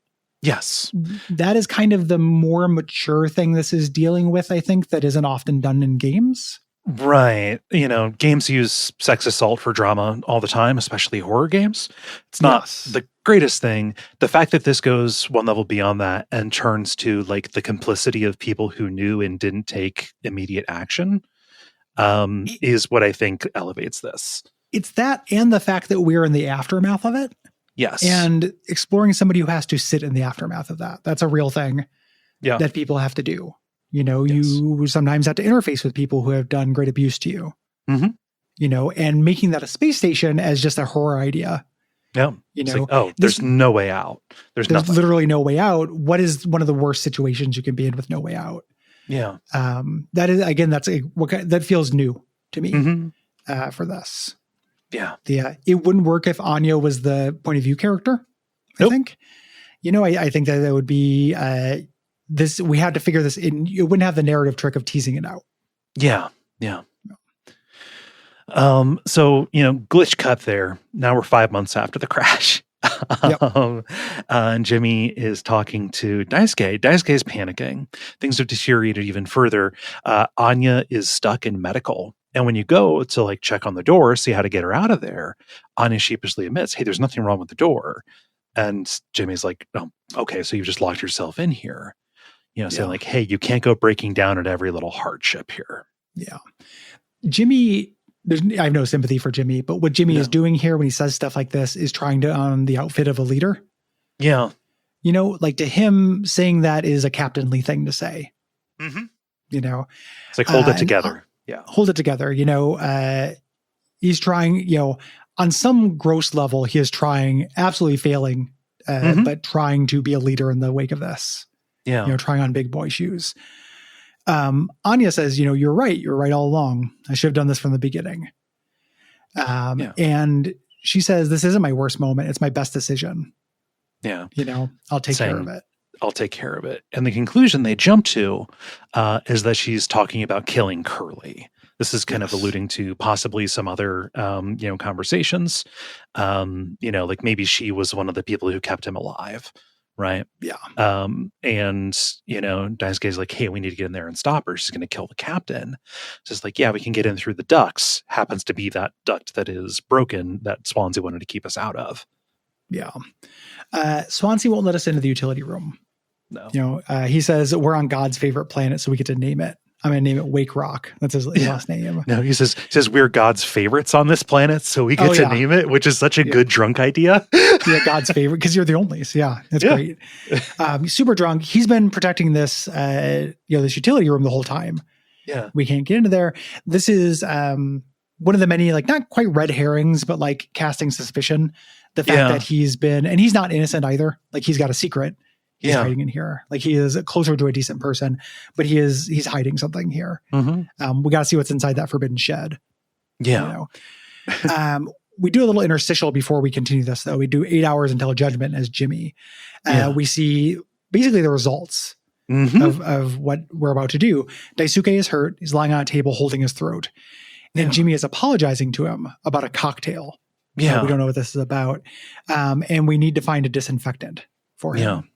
Yes. That is kind of the more mature thing this is dealing with, I think, that isn't often done in games. Right. Games use sex assault for drama all the time, especially horror games. It's not the greatest thing. The fact that this goes one level beyond that and turns to like the complicity of people who knew and didn't take immediate action is what I think elevates this. It's that and the fact that we're in the aftermath of it. Yes. And exploring somebody who has to sit in the aftermath of that. That's a real thing that people have to do. You sometimes have to interface with people who have done great abuse to you, and making that a space station as just a horror idea. Yeah. There's no way out. There's nothing. Literally no way out. What is one of the worst situations you can be in with no way out? Yeah. That is, again, that feels new to me for this. Yeah. It wouldn't work if Anya was the point of view character. I think, I think that would be, we had to figure this in. You wouldn't have the narrative trick of teasing it out. Yeah. So, glitch cut there. Now we're 5 months after the crash. And Jimmy is talking to Daisuke. Daisuke is panicking. Things have deteriorated even further. Anya is stuck in medical. And when you go to like check on the door, see how to get her out of there, Anya sheepishly admits, hey, there's nothing wrong with the door. And Jimmy's like, oh, okay, so you've just locked yourself in here. Saying like, hey, you can't go breaking down at every little hardship here. Yeah. Jimmy, I have no sympathy for Jimmy, but what Jimmy is doing here when he says stuff like this is trying to own the outfit of a leader. Yeah. Like to him, saying that is a captainly thing to say. It's like, hold it together. Hold it together. He's trying, on some gross level, he is trying, absolutely failing, but trying to be a leader in the wake of this. Yeah. Trying on big boy shoes. Anya says, you're right. You're right all along. I should have done this from the beginning. And she says, this isn't my worst moment. It's my best decision. Yeah. I'll take care of it. I'll take care of it. And the conclusion they jump to is that she's talking about killing Curly. This is kind of alluding to possibly some other, conversations. Like maybe she was one of the people who kept him alive. Right. Yeah. And Daisuke's like, hey, we need to get in there and stop her. She's going to kill the captain. So it's like, yeah, we can get in through the ducts. Happens to be that duct that is broken that Swansea wanted to keep us out of. Yeah. Swansea won't let us into the utility room. No. He says we're on God's favorite planet, so we get to name it. I'm going to name it Wake Rock. That's his last name. No, he says we're God's favorites on this planet, so we get to name it, which is such a good drunk idea. God's favorite, because you're the only. So that's great. Super drunk. He's been protecting this, this utility room the whole time. Yeah. We can't get into there. This is one of the many, like, not quite red herrings, but like casting suspicion. The fact that he's been, and he's not innocent either. Like, he's got a secret he's hiding in here. Like, he is closer to a decent person, but he's hiding something here. Mm-hmm. We got to see what's inside that forbidden shed. Yeah. You know? We do a little interstitial before we continue this, though. We do 8 hours until judgment as Jimmy. We see basically the results of what we're about to do. Daisuke is hurt. He's lying on a table holding his throat. And Jimmy is apologizing to him about a cocktail. Yeah. We don't know what this is about. And we need to find a disinfectant for him.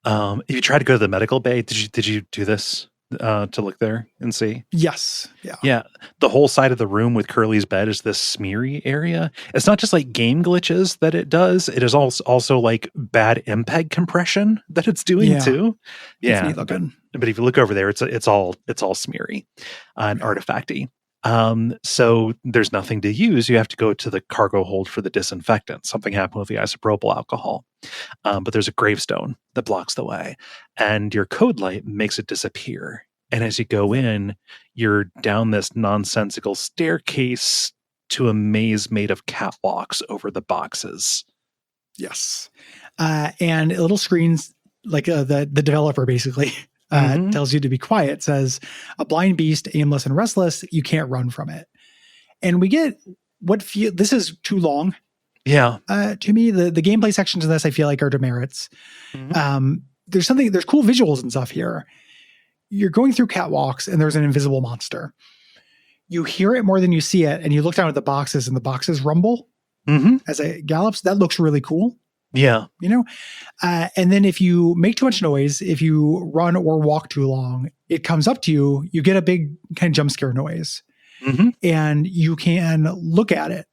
Yeah. If you try to go to the medical bay, did you do this to look there and see? Yes. Yeah. Yeah. The whole side of the room with Curly's bed is this smeary area. It's not just like game glitches that it does. It is also like bad MPEG compression that it's doing too. Yeah. It's neat looking. But if you look over there, it's all smeary and artifacty. So there's nothing to use. You have to go to the cargo hold for the disinfectant. Something happened with the isopropyl alcohol. But there's a gravestone that blocks the way, and your code light makes it disappear. And as you go in, you're down this nonsensical staircase to a maze made of catwalks over the boxes. Yes. And little screens, like the developer basically tells you to be quiet, says a blind beast, aimless and restless, you can't run from it. And we get this is too long. Yeah. To me, the gameplay sections of this, I feel like, are demerits. There's cool visuals and stuff here. You're going through catwalks and there's an invisible monster. You hear it more than you see it, and you look down at the boxes and the boxes rumble as it gallops. That looks really cool. Yeah. You know? And then if you make too much noise, if you run or walk too long, it comes up to you, you get a big kind of jump scare noise. And you can look at it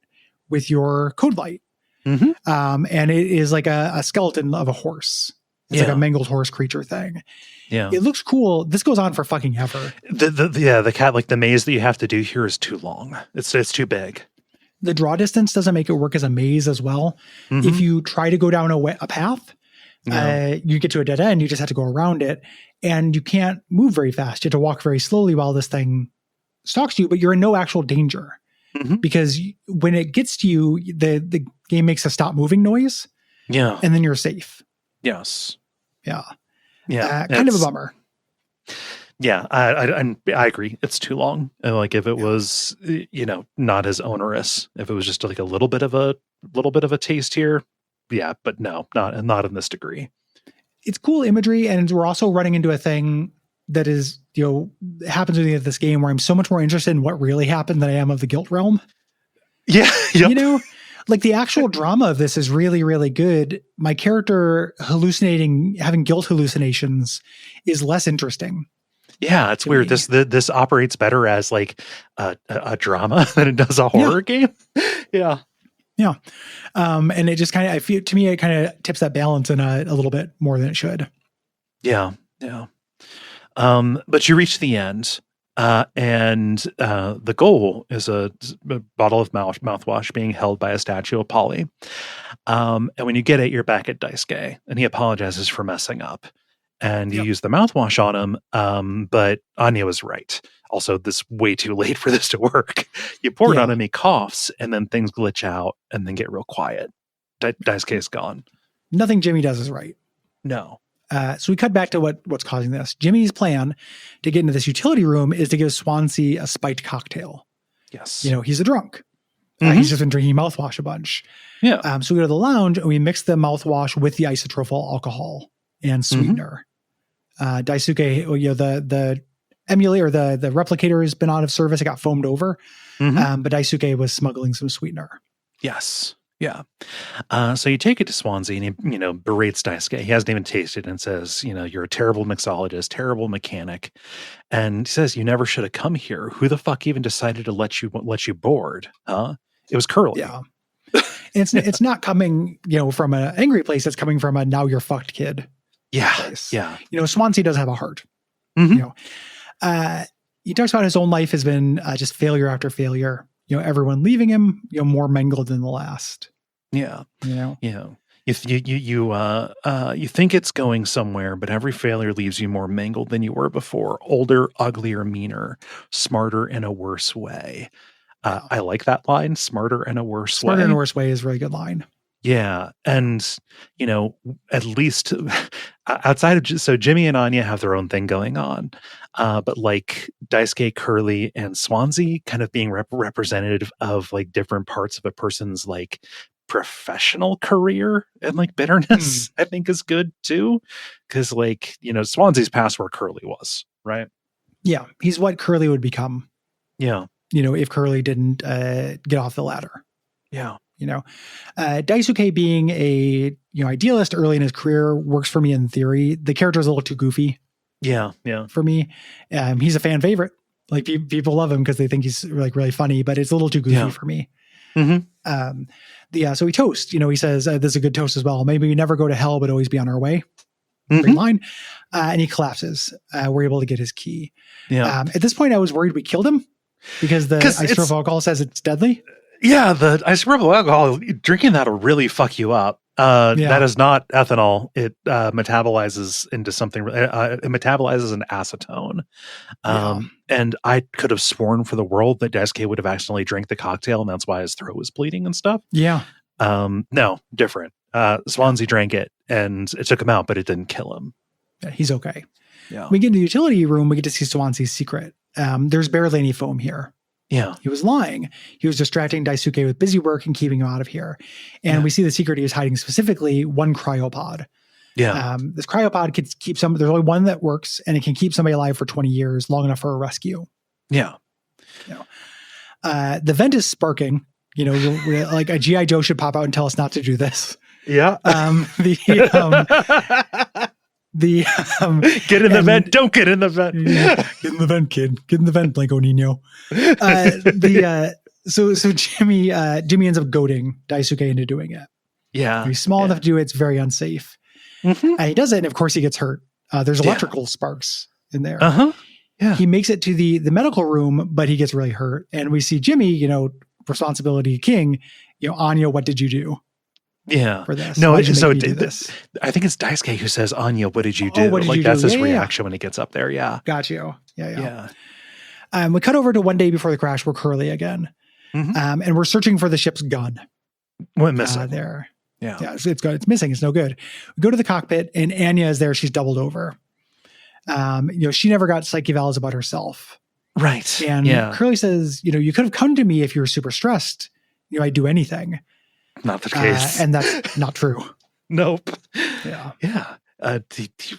with your code light. And it is like a skeleton of a horse. It's like a mangled horse creature thing. Yeah. It looks cool. This goes on for fucking ever. The cat, like the maze that you have to do here is too long. It's too big. The draw distance doesn't make it work as a maze as well. If you try to go down a path, you get to a dead end. You just have to go around it, and you can't move very fast. You have to walk very slowly while this thing stalks you, but you're in no actual danger because when it gets to you, the game makes a stop moving noise. Yeah. And then you're safe. Yes. Yeah. Yeah. Kind of a bummer. Yeah, I agree. It's too long. And like if it was, not as onerous, if it was just like a little bit of a taste here, yeah, but no, not in this degree. It's cool imagery, and we're also running into a thing that is, happens with me at this game where I'm so much more interested in what really happened than I am of the guilt realm. Yeah, yep. Like the actual drama of this is really, really good. My character having guilt hallucinations is less interesting. Yeah, it's weird. This operates better as like a drama than it does a horror game. Yeah. Yeah. And it just kind of, I feel, to me, it kind of tips that balance in a little bit more than it should. Yeah. Yeah. But you reach the end, and the goal is a bottle of mouthwash being held by a statue of Polly. And when you get it, you're back at Daisuke, and he apologizes for messing up. And you use the mouthwash on him, but Anya was right. Also, this way too late for this to work. You pour it on him, he coughs, and then things glitch out and then get real quiet. Daisuke is gone. Nothing Jimmy does is right. No. So we cut back to what's causing this. Jimmy's plan to get into this utility room is to give Swansea a spiked cocktail. Yes. He's a drunk. He's just been drinking mouthwash a bunch. Yeah. So we go to the lounge and we mix the mouthwash with the isopropyl alcohol and sweetener. Daisuke, the emulator, the replicator has been out of service. It got foamed over. But Daisuke was smuggling some sweetener. Yes. Yeah. So you take it to Swansea and he, berates Daisuke. He hasn't even tasted and says, you're a terrible mixologist, terrible mechanic. And he says, you never should have come here. Who the fuck even decided to let you board? Huh? It was Curly. Yeah. It's not coming, from an angry place. It's coming from a now you're fucked kid. Yeah. Place. Yeah. Swansea does have a heart. He talks about his own life has been just failure after failure. Everyone leaving him, more mangled than the last. Yeah. Yeah. You think it's going somewhere, but every failure leaves you more mangled than you were before. Older, uglier, meaner, smarter in a worse way. Yeah. I like that line, smarter in a worse Smarter way. in a worse way is a really good line. Yeah. And, at least outside of, so Jimmy and Anya have their own thing going on. But like Daisuke, Curly, and Swansea kind of being representative of like different parts of a person's like professional career and like bitterness, I think is good too. Cause like, Swansea's past where Curly was, right? Yeah. He's what Curly would become. Yeah. If Curly didn't get off the ladder. Yeah. Daisuke being a idealist early in his career works for me in theory. The character is a little too goofy. Yeah. For me, he's a fan favorite. Like people love him because they think he's like really funny, but it's a little too goofy for me. So we toast. He says this is a good toast as well. Maybe we never go to hell, but always be on our way. Great line. And he collapses. We're able to get his key. Yeah. At this point, I was worried we killed him because the isopropyl alcohol says it's deadly. Yeah, the isopropyl alcohol, drinking that'll really fuck you up. That is not ethanol. It metabolizes into something. It metabolizes an acetone. And I could have sworn for the world that Daisuke would have accidentally drank the cocktail, and that's why his throat was bleeding and stuff. Yeah. No, different. Swansea drank it, and it took him out, but it didn't kill him. Yeah, he's okay. Yeah. We get in the utility room. We get to see Swansea's secret. There's barely any foam here. Yeah. He was lying. He was distracting Daisuke with busy work and keeping him out of here. And we see the secret he was hiding, specifically one cryopod. Yeah. This cryopod can keep there's only one that works, and it can keep somebody alive for 20 years, long enough for a rescue. Yeah. The vent is sparking. Like a G.I. Joe should pop out and tell us not to do this. Yeah. Get in the vent. Don't get in the vent. Get in the vent, kid. Get in the vent, Blanco Nino. So Jimmy ends up goading Daisuke into doing it. Yeah. He's small enough to do it. It's very unsafe. He does it, and of course he gets hurt. There's electrical sparks in there. Yeah. He makes it to the medical room, but he gets really hurt. And we see Jimmy, responsibility king, Anya, what did you do? Yeah. For this? No, so this? I think it's Daisuke who says, Anya, what did you do? That's his reaction when he gets up there. Yeah. Got you. Yeah. We cut over to one day before the crash. We're Curly again. And we're searching for the ship's gun. Went missing. There. Yeah. It's good. It's missing. It's no good. We go to the cockpit, and Anya is there. She's doubled over. She never got psyche evals about herself. Right. And Curly says, you could have come to me if you were super stressed. I'd do anything. Not the case. And that's not true. Nope. Yeah. Yeah.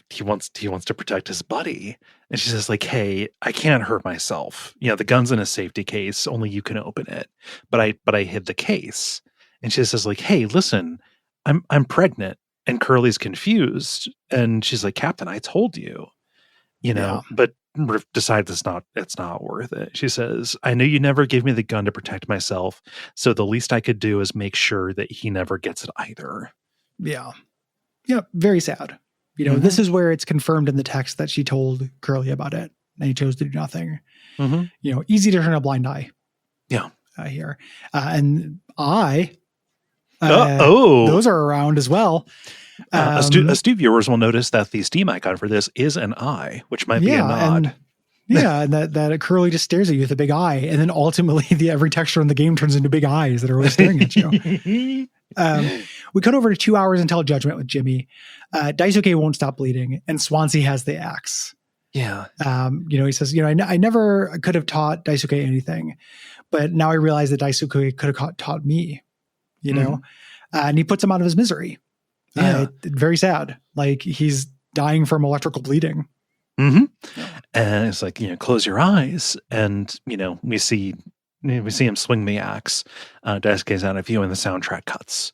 He wants to protect his buddy. And she says, like, hey, I can't hurt myself. The gun's in a safety case. Only you can open it. But I hid the case. And she says, like, hey, listen, I'm pregnant. And Curly's confused. And she's like, Captain, I told you. But decides it's not worth it. She says, I knew you never gave me the gun to protect myself, so the least I could do is make sure that he never gets it either. Yeah. Very sad. This is where it's confirmed in the text that she told Curly about it, and he chose to do nothing. Easy to turn a blind eye. Yeah. Here. And those are around as well. Astute viewers will notice that the Steam icon for this is an eye, which might be a nod. And that Curly just stares at you with a big eye, and then ultimately every texture in the game turns into big eyes that are always staring at you. We cut over to 2 hours until judgment with Jimmy. Daisuke won't stop bleeding, and Swansea has the axe. Yeah. He says, I never could have taught Daisuke anything, but now I realize that Daisuke could have taught me, and he puts him out of his misery. Yeah. Very sad. Like he's dying from electrical bleeding. And it's like, close your eyes. And, we see him swing the axe. Daisuke's out of view and the soundtrack cuts.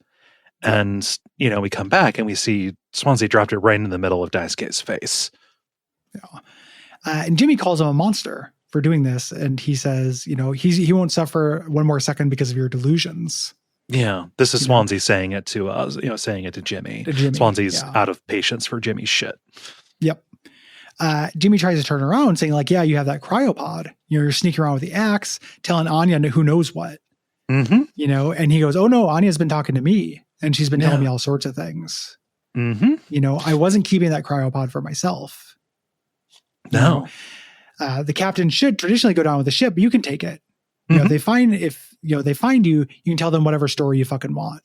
And, we come back and we see Swansea dropped it right in the middle of Daisuke's face. Yeah. And Jimmy calls him a monster for doing this. And he says, he won't suffer one more second because of your delusions. Yeah, this is Swansea saying it to us, saying it to Jimmy. Swansea's out of patience for Jimmy's shit. Yep. Jimmy tries to turn around saying like, yeah, you have that cryopod. You're sneaking around with the axe, telling Anya who knows what. Mm-hmm. And he goes, oh no, Anya's been talking to me and she's been telling Yeah. me all sorts of things. Mm-hmm. I wasn't keeping that cryopod for myself. No. The captain should traditionally go down with the ship, but you can take it. Mm-hmm. If they find you, you can tell them whatever story you fucking want.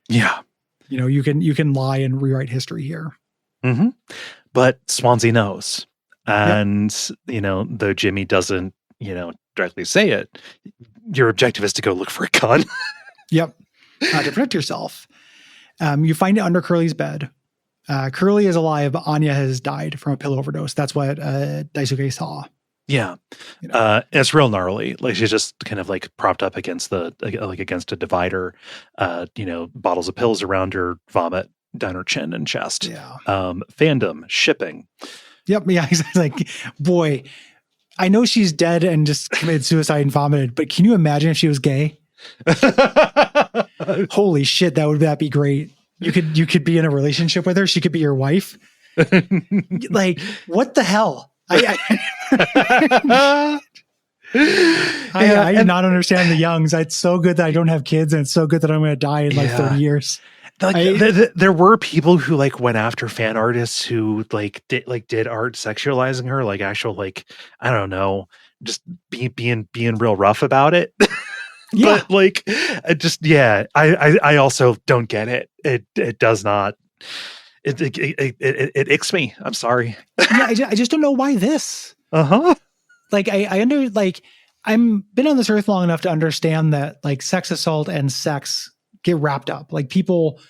Yeah. You can lie and rewrite history here. Mm-hmm. But Swansea knows. And, though Jimmy doesn't, directly say it, your objective is to go look for a gun. Yep. To protect yourself. You find it under Curly's bed. Curly is alive, but Anya has died from a pill overdose. That's what Daisuke saw. Yeah. It's real gnarly. Like she's just kind of like propped up against against a divider, bottles of pills around her, vomit down her chin and chest. Yeah. Fandom, shipping. Yep. Yeah. He's like, boy, I know she's dead and just committed suicide and vomited, but can you imagine if she was gay? Holy shit, that'd be great. You could be in a relationship with her. She could be your wife. Like, what the hell? I do not understand the Youngs. It's so good that I don't have kids, and it's so good that I'm going to die in 30 years. There were people who went after fan artists who did art sexualizing her, actual I don't know, just being real rough about it. Yeah. But I also don't get it. It does not. It icks me. I'm sorry. Yeah, I just don't know why this. I'm been on this earth long enough to understand that sex assault and sex get wrapped up. People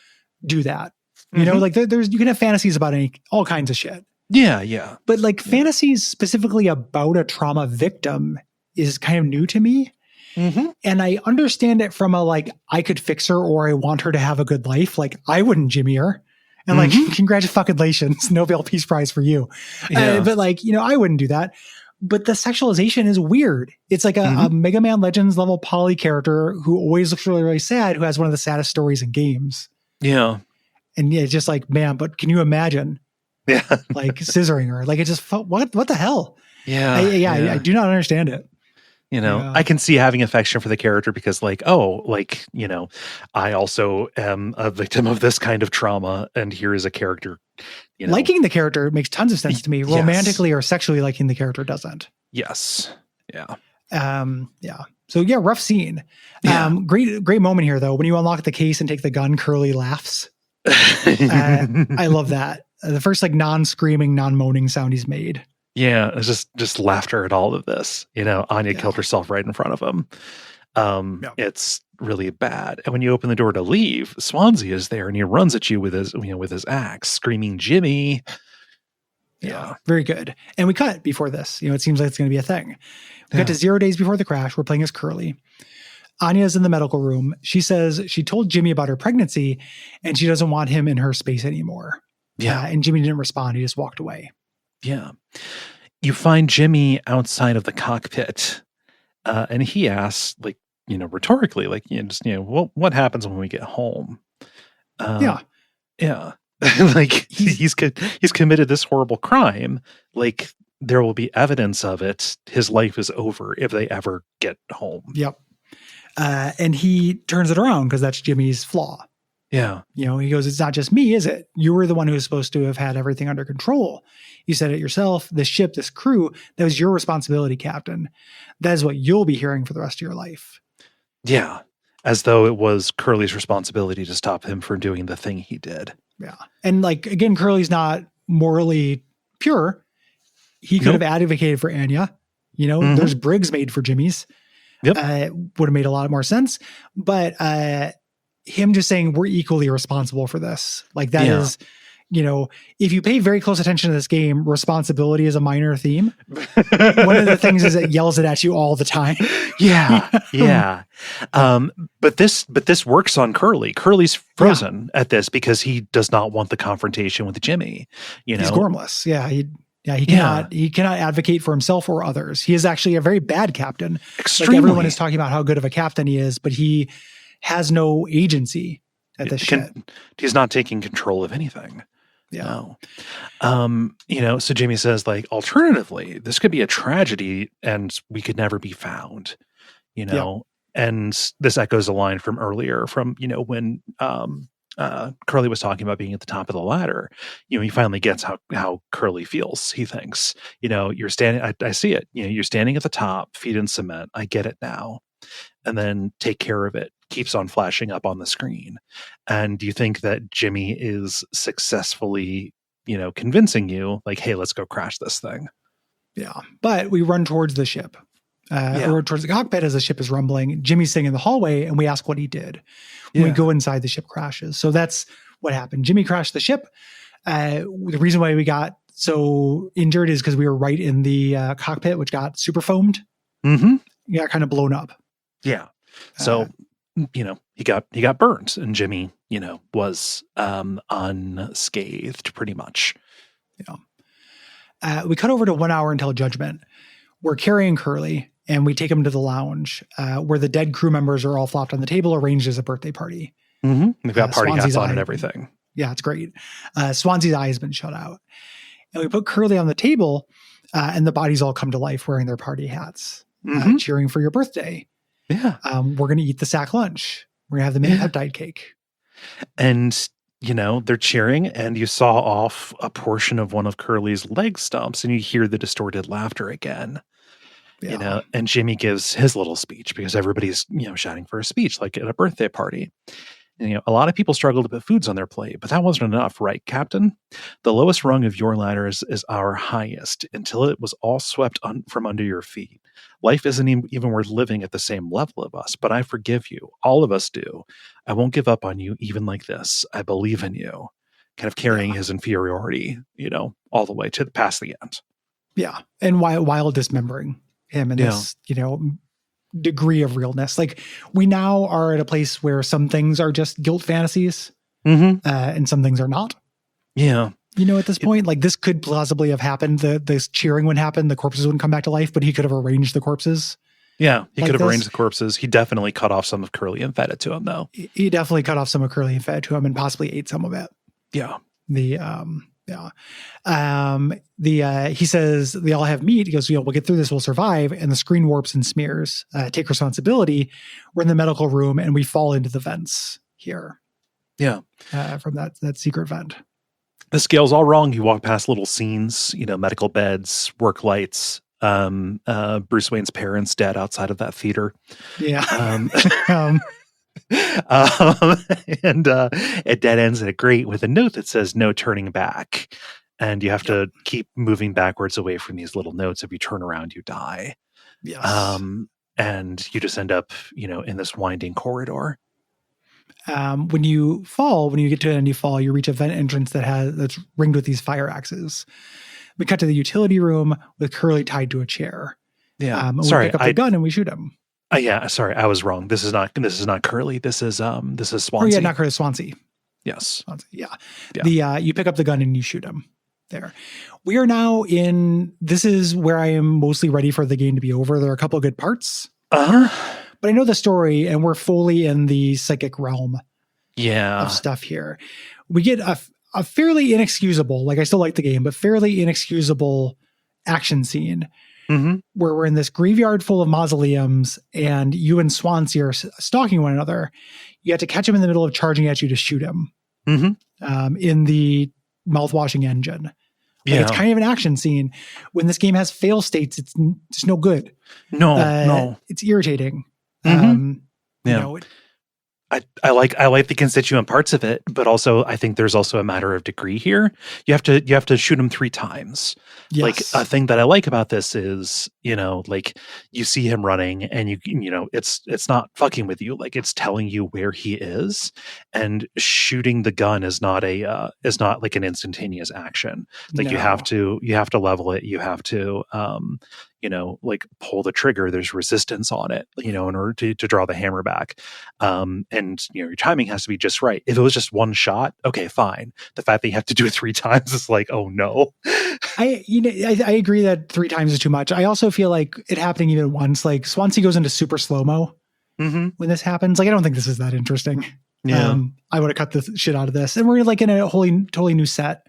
do that. There's you can have fantasies about all kinds of shit. Yeah. But fantasies specifically about a trauma victim is kind of new to me. Mm-hmm. And I understand it from I could fix her or I want her to have a good life. I wouldn't Jimmy her. And congratulations, Nobel Peace Prize for you. Yeah. But I wouldn't do that. But the sexualization is weird. It's a Mega Man Legends level poly character who always looks really, really sad, who has one of the saddest stories in games. Yeah. And it's just man, but can you imagine? Yeah. Scissoring her. It just felt, what the hell? Yeah. I do not understand it. I can see having affection for the character because I also am a victim of this kind of trauma. And here is a character, liking the character makes tons of sense to me. Romantically or sexually liking the character doesn't. Yes. Yeah. Yeah. So rough scene. Great moment here though. When you unlock the case and take the gun, Curly laughs. I love that. The first non-screaming, non-moaning sound he's made. Yeah, it's just laughter at all of this. Anya killed herself right in front of him. It's really bad. And when you open the door to leave, Swansea is there and he runs at you with his axe, screaming, "Jimmy!" Yeah, very good. And we cut before this. It seems like it's going to be a thing. We got to 0 days before the crash. We're playing as Curly. Anya's in the medical room. She says she told Jimmy about her pregnancy and she doesn't want him in her space anymore. Yeah. And Jimmy didn't respond. He just walked away. Yeah. You find Jimmy outside of the cockpit and he asks rhetorically, what happens when we get home? Yeah. He's committed this horrible crime. There will be evidence of it. His life is over if they ever get home. Yep. And he turns it around because that's Jimmy's flaw. Yeah. He goes, it's not just me, is it? You were the one who was supposed to have had everything under control. You said it yourself. This ship, this crew, that was your responsibility, Captain. That is what you'll be hearing for the rest of your life. Yeah. As though it was Curly's responsibility to stop him from doing the thing he did. Yeah. And again, Curly's not morally pure. He could have advocated for Anya. There's Briggs made for Jimmy's. Yep. Would have made a lot more sense. But him just saying we're equally responsible for this. That is, if you pay very close attention to this game, responsibility is a minor theme. One of the things is it yells it at you all the time. Yeah. Yeah. But this works on Curly. Curly's frozen at this because he does not want the confrontation with Jimmy. He's gormless. Yeah. He cannot advocate for himself or others. He is actually a very bad captain. Extremely. Everyone is talking about how good of a captain he is, but he has no agency at this shit. He's not taking control of anything. Yeah. No. So Jimmy says alternatively, this could be a tragedy and we could never be found, And this echoes a line from earlier from, when Curly was talking about being at the top of the ladder. He finally gets how Curly feels. He thinks, you're standing, I see it, you're standing at the top, feet in cement. I get it now. And then take care of it keeps on flashing up on the screen. And do you think that Jimmy is successfully, convincing you like, hey, let's go crash this thing? Yeah. But we run towards the ship. Or towards the cockpit as the ship is rumbling. Jimmy's sitting in the hallway, and we ask what he did. When we go inside, the ship crashes. So that's what happened. Jimmy crashed the ship. The reason why we got so injured is because we were right in the cockpit, which got super foamed. Mm-hmm. Got kind of blown up. Yeah. So, he got burnt, and Jimmy, was unscathed pretty much. Yeah. We cut over to 1 hour until judgment. We're carrying Curly, and we take him to the lounge where the dead crew members are all flopped on the table, arranged as a birthday party. Mm-hmm. They've got party hats on and everything. Yeah, it's great. Swansea's eye has been shut out. And we put Curly on the table, and the bodies all come to life wearing their party hats, cheering for your birthday. Yeah. We're going to eat the sack lunch. We're going to have the mini peptide cake. And, they're cheering, and you saw off a portion of one of Curly's leg stumps, and you hear the distorted laughter again. Yeah. And Jimmy gives his little speech because everybody's, shouting for a speech like at a birthday party. And, a lot of people struggle to put foods on their plate, but that wasn't enough, right, Captain? The lowest rung of your ladder is our highest until it was all swept from under your feet. Life isn't even worth living at the same level of us, but I forgive you. All of us do. I won't give up on you even like this. I believe in you. Kind of carrying his inferiority, all the way to past the end. Yeah. And while dismembering him in this, degree of realness. Like, we now are at a place where some things are just guilt fantasies, and some things are not. Yeah. At this point, like, this could plausibly have happened. This cheering wouldn't happen. The corpses wouldn't come back to life, but he could have arranged the corpses. Yeah, he could have arranged the corpses. He definitely cut off some of Curly and fed it to him, though. He definitely cut off some of Curly and fed it to him, and possibly ate some of it. Yeah. He says they all have meat. He goes, we'll get through this. We'll survive. And the screen warps and smears. Take responsibility. We're in the medical room, and we fall into the vents here. Yeah. From that secret vent. The scale's all wrong. You walk past little scenes, medical beds, work lights, Bruce Wayne's parents dead outside of that theater. Yeah. And it dead ends at a grate with a note that says no turning back. And you have to keep moving backwards away from these little notes. If you turn around, you die. Yes. And you just end up, in this winding corridor. When you get to it and you fall, you reach a vent entrance that's ringed with these fire axes. We cut to the utility room with Curly tied to a chair. Yeah. We pick up the gun and we shoot him. Yeah, sorry, I was wrong. This is not Curly. This is Swansea. Oh yeah, not Curly, Swansea. Yes. Swansea, yeah. You pick up the gun and you shoot him. There. We are now this is where I am mostly ready for the game to be over. There are a couple of good parts. But I know the story, and we're fully in the psychic realm of stuff here. We get a fairly inexcusable, like, I still like the game, but fairly inexcusable action scene where we're in this graveyard full of mausoleums, and you and Swansea are stalking one another. You have to catch him in the middle of charging at you to shoot him in the mouthwashing engine. It's kind of an action scene. When this game has fail states, it's just no good. No. It's irritating. I like the constituent parts of it, but also I think there's also a matter of degree here. You have to shoot him 3 times. Yes. Like, a thing that I like about this is, like, you see him running, and it's not fucking with you. Like, it's telling you where he is, and shooting the gun is not like an instantaneous action. Like, you have to level it. You have to like, pull the trigger. There's resistance on it, in order to draw the hammer back. And your timing has to be just right. If it was just one shot, okay, fine. The fact that you have to do it 3 times is like, oh no. I agree that 3 times is too much. I also feel like it happening even once, like, Swansea goes into super slow-mo when this happens. Like, I don't think this is that interesting. Yeah. I would have cut the shit out of this. And we're like in a totally new set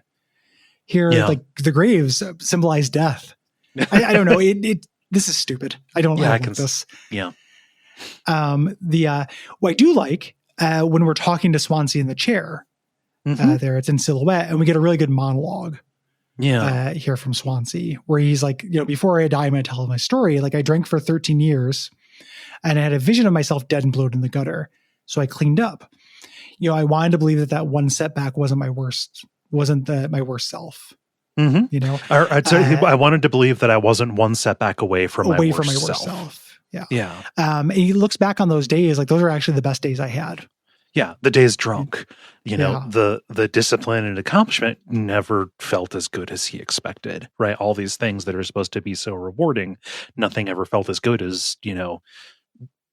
here. Yeah. Like, the graves symbolize death. I don't know. This is stupid. I don't like this. Yeah. What I do like when we're talking to Swansea in the chair, there it's in silhouette, and we get a really good monologue. Yeah. Here from Swansea, where he's like, before I die, I'm going to tell my story. Like, I drank for 13 years and I had a vision of myself dead and bloated in the gutter. So I cleaned up. I wanted to believe that one setback wasn't my worst self. I wanted to believe that I wasn't one setback away from my worst self. Yeah. Yeah. And he looks back on those days, like those are actually the best days I had. Yeah, the days drunk. The discipline and accomplishment never felt as good as he expected, right? All these things that are supposed to be so rewarding, nothing ever felt as good as,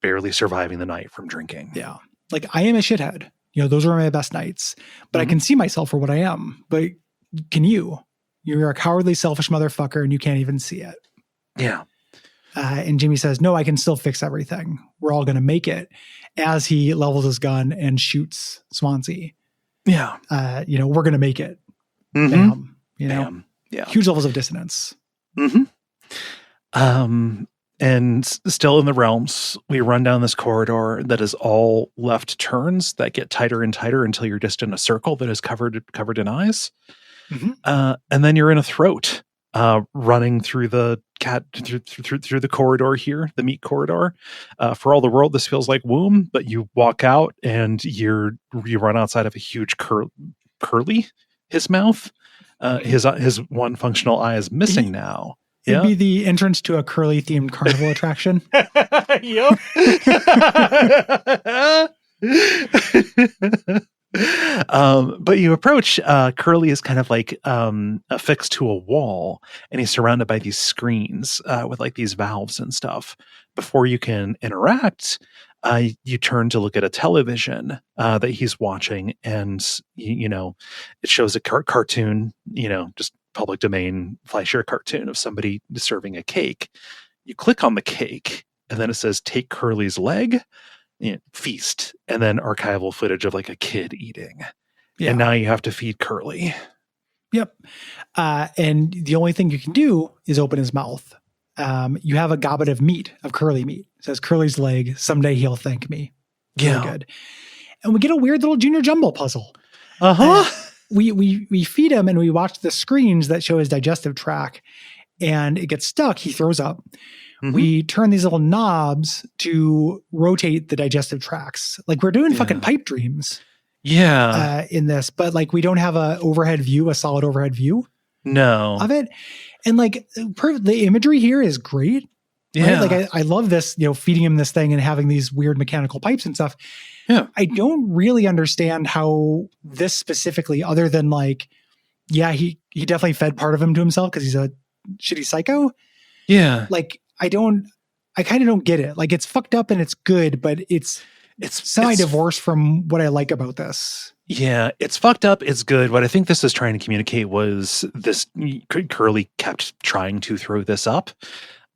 barely surviving the night from drinking. Yeah. Like, I am a shithead. Those are my best nights. But I can see myself for what I am. But can you? You're a cowardly, selfish motherfucker, and you can't even see it. Yeah. And Jimmy says, no, I can still fix everything. We're all going to make it, as he levels his gun and shoots Swansea. Yeah. We're going to make it. Mm-hmm. Bam. Bam. Yeah. Huge levels of dissonance. Mm-hmm. And still in the realms, we run down this corridor that is all left turns that get tighter and tighter until you're just in a circle that is covered in eyes. Mm-hmm. And then you're in a throat, running through the through the corridor here, the meat corridor. For all the world, this feels like womb, but you walk out and you run outside of a huge curly. His mouth, his one functional eye is missing now. It'd be the entrance to a curly themed carnival attraction. Yep. But you approach, Curly is kind of like affixed to a wall, and he's surrounded by these screens with like these valves and stuff. Before you can interact, you turn to look at a television that he's watching, and it shows a cartoon, just public domain Fleischer cartoon of somebody serving a cake. You click on the cake, and then it says "Take Curly's leg." Feast, and then archival footage of like a kid eating. Yeah. And now you have to feed Curly. Yep. And the only thing you can do is open his mouth. You have a goblet of meat, of Curly meat. It says Curly's leg. Someday he'll thank me. Really good. And we get a weird little Junior Jumble puzzle. We feed him, and we watch the screens that show his digestive tract, and it gets stuck. He throws up. Mm-hmm. We turn these little knobs to rotate the digestive tracts. Like, we're doing fucking pipe dreams. Yeah. In this, but like, we don't have a solid overhead view. No. Of it. And like, the imagery here is great. Yeah. Right? Like, I love this, feeding him this thing and having these weird mechanical pipes and stuff. Yeah. I don't really understand how this specifically, other than like, yeah, he definitely fed part of him to himself because he's a shitty psycho. Yeah. Like, I kind of don't get it. Like, it's fucked up and it's good, but it's semi-divorced from what I like about this. Yeah, it's fucked up. It's good. What I think this is trying to communicate was this: Curly kept trying to throw this up,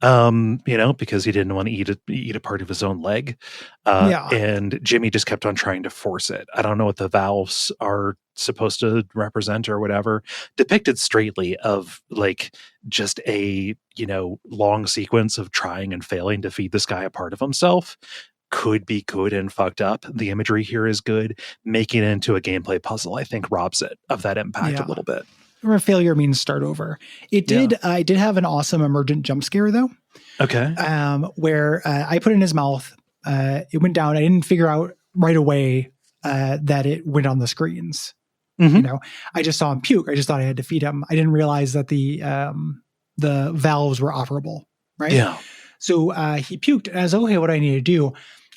because he didn't want to eat a part of his own leg. And Jimmy just kept on trying to force it. I don't know what the valves are supposed to represent or whatever, depicted straightly of like just a, long sequence of trying and failing to feed this guy a part of himself. Could be good and fucked up. The imagery here is good. Making it into a gameplay puzzle, I think, robs it of that impact a little bit. Or failure means start over. It did. I did have an awesome emergent jump scare though. Okay. Where I put it in his mouth. It went down. I didn't figure out right away that it went on the screens. Mm-hmm. I just saw him puke. I just thought I had to feed him. I didn't realize that the valves were operable. Right. Yeah. So he puked, and I was like, okay, what do I need to do?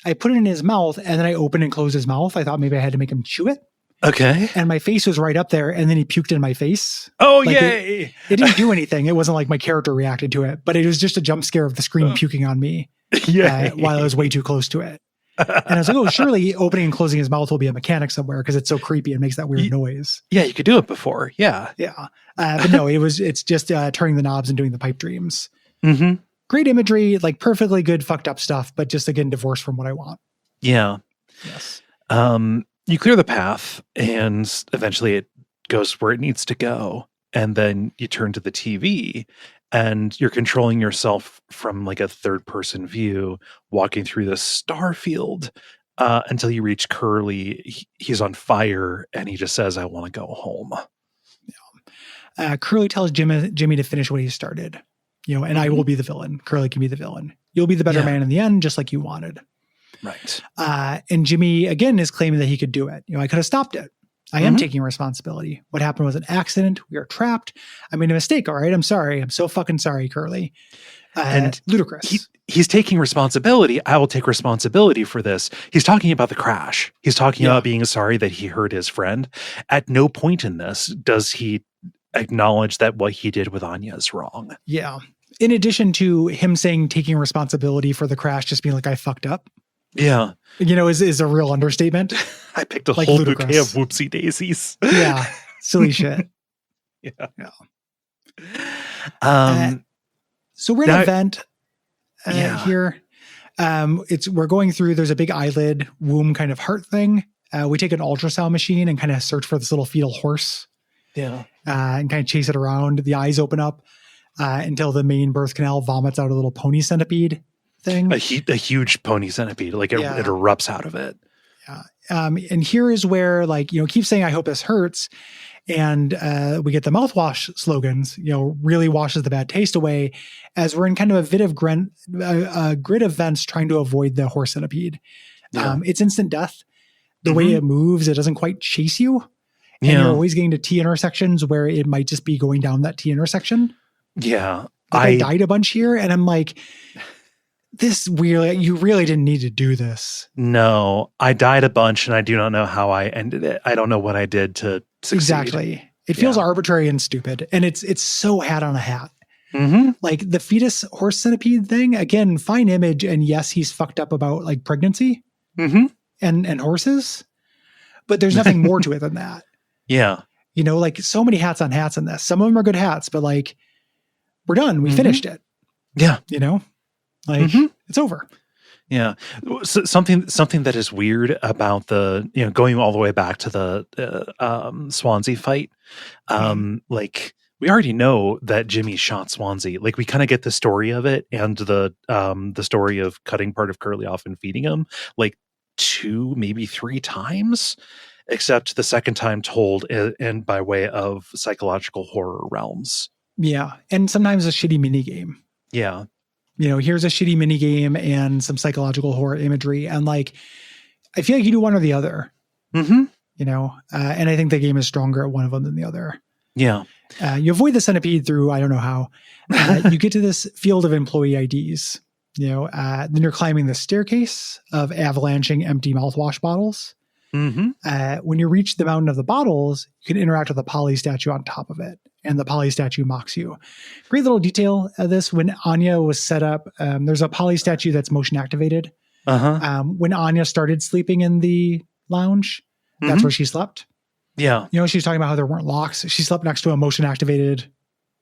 I put it in his mouth, and then I opened and closed his mouth. I thought maybe I had to make him chew it. Okay. And my face was right up there, and then he puked in my face. Oh, like, yay! It didn't do anything. It wasn't like my character reacted to it, but it was just a jump scare of the screen puking on me while I was way too close to it. And I was like, oh, surely opening and closing his mouth will be a mechanic somewhere because it's so creepy and makes that weird noise. Yeah, you could do it before. Yeah. Yeah. But no, it's just turning the knobs and doing the pipe dreams. Mm-hmm. Great imagery, like perfectly good fucked up stuff, but just again, divorced from what I want. Yeah. Yes. You clear the path, and eventually it goes where it needs to go. and then you turn to the TV and you're controlling yourself from like a third person view, walking through the star field until you reach Curly. He's on fire and he just says, "I want to go home." Curly tells Jimmy to finish what he started, and I will be the villain. Curly can be the villain. You'll be the better man in the end, just like you wanted. Right. And Jimmy, again, is claiming that he could do it. I could have stopped it. I am taking responsibility. What happened was an accident. We are trapped. I made a mistake. All right. I'm sorry. I'm so fucking sorry, Curly. And ludicrous. He's taking responsibility. I will take responsibility for this. He's talking about the crash. He's talking about being sorry that he hurt his friend. At no point in this does he acknowledge that what he did with Anya is wrong. Yeah. In addition to him saying taking responsibility for the crash, just being like, I fucked up. Yeah. Is a real understatement. I picked a whole bouquet of whoopsie daisies. Yeah. Silly shit. Yeah. So we're in an event here. We're going through, there's a big eyelid womb kind of heart thing. We take an ultrasound machine and kind of search for this little fetal horse. Yeah. And kind of chase it around. The eyes open up until the main birth canal vomits out a little pony centipede thing. A huge pony centipede. Like it erupts out of it. Yeah. And here is where keep saying, I hope this hurts. And we get the mouthwash slogans, really washes the bad taste away, as we're in kind of a grid of vents trying to avoid the horse centipede. Yeah. It's instant death. The way it moves, it doesn't quite chase you. And you're always getting to T intersections where it might just be going down that T intersection. Yeah. I died a bunch here, and I'm like, you really didn't need to do this. No, I died a bunch, and I do not know how I ended it. I don't know what I did to succeed. Exactly. It feels arbitrary and stupid, and it's so hat on a hat. Mm-hmm. Like the fetus horse centipede thing, again, fine image, and yes, he's fucked up about like pregnancy and horses, but there's nothing more to it than that. Yeah. Like so many hats on hats in this. Some of them are good hats, but like we're done. We finished it. Yeah. It's over. Yeah. So something that is weird about the, going all the way back to the Swansea fight. Like we already know that Jimmy shot Swansea. Like we kind of get the story of it and the story of cutting part of Curly off and feeding him like 2, maybe 3 times, except the second time told and by way of psychological horror realms. Yeah. And sometimes a shitty mini game. Yeah. Here's a shitty mini game and some psychological horror imagery. And like, I feel like you do one or the other, and I think the game is stronger at one of them than the other. Yeah. You avoid the centipede through, I don't know how, you get to this field of employee IDs, then you're climbing the staircase of avalanching empty mouthwash bottles. When you reach the mountain of the bottles, you can interact with the Polly statue on top of it, and the Polly statue mocks you. Great little detail of this. When Anya was set up, there's a Polly statue that's motion activated. When Anya started sleeping in the lounge, that's where she slept. Yeah. She was talking about how there weren't locks. She slept next to a motion activated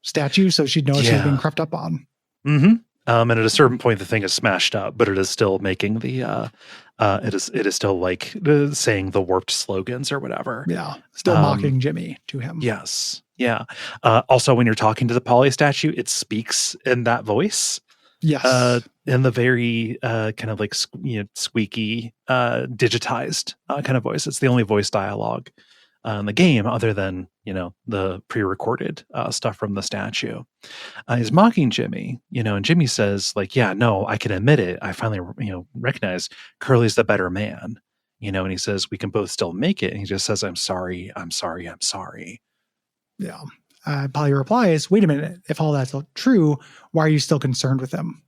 statue, so she'd know she was being crept up on. And at a certain point, the thing is smashed up, but it is still making the, it is still like saying the warped slogans or whatever. Yeah. Still mocking Jimmy to him. Yes. Yeah. Also, when you're talking to the Polly statue, it speaks in that voice. Yes. In the very kind of like, squeaky, digitized kind of voice. It's the only voice dialogue in the game other than, the pre-recorded stuff from the statue. He's mocking Jimmy, and Jimmy says like, yeah, no, I can admit it. I finally, recognize Curly's the better man, and he says, we can both still make it. And he just says, I'm sorry. I'm sorry. I'm sorry. Yeah. Polly replies, wait a minute. If all that's true, why are you still concerned with him?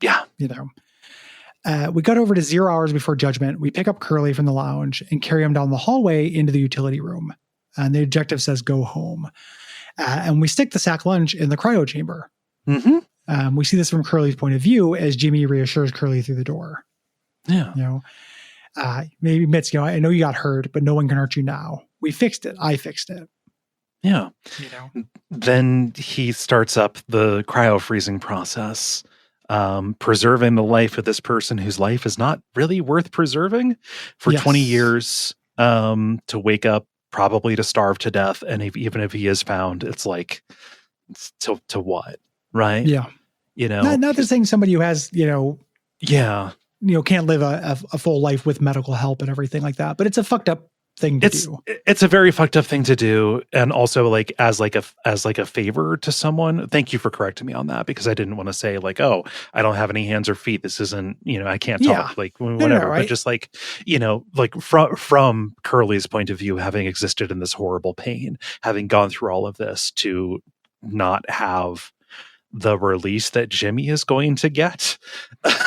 Yeah. We got over to 0 hours before judgment. We pick up Curly from the lounge and carry him down the hallway into the utility room. And the objective says, go home. And we stick the sack lunch in the cryo chamber. We see this from Curly's point of view as Jimmy reassures Curly through the door. Yeah. Maybe admits, I know you got hurt, but no one can hurt you now. We fixed it. I fixed it. Yeah. Then he starts up the cryo freezing process, preserving the life of this person whose life is not really worth preserving for 20 years, to wake up probably to starve to death. And even if he is found, it's like, to what? Right. Yeah. Not the saying somebody who has, yeah, can't live a full life with medical help and everything like that, but it's a fucked up thing to do. It's a very fucked up thing to do. And also like, as a favor to someone, thank you for correcting me on that, because I didn't want to say like, oh, I don't have any hands or feet. This isn't, I can't talk, like whatever, right? But just like, like from Curly's point of view, having existed in this horrible pain, having gone through all of this to not have the release that Jimmy is going to get.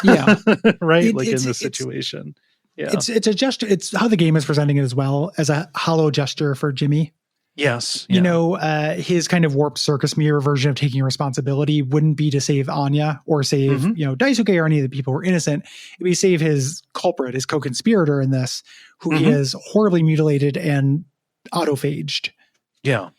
Yeah. Right. In this situation. Yeah. It's a gesture. It's how the game is presenting it as well, as a hollow gesture for Jimmy. Yes. His kind of warped circus mirror version of taking responsibility wouldn't be to save Anya or save, Daisuke or any of the people who are innocent. It'd be save his culprit, his co-conspirator in this, who he is horribly mutilated and autophaged. Yeah.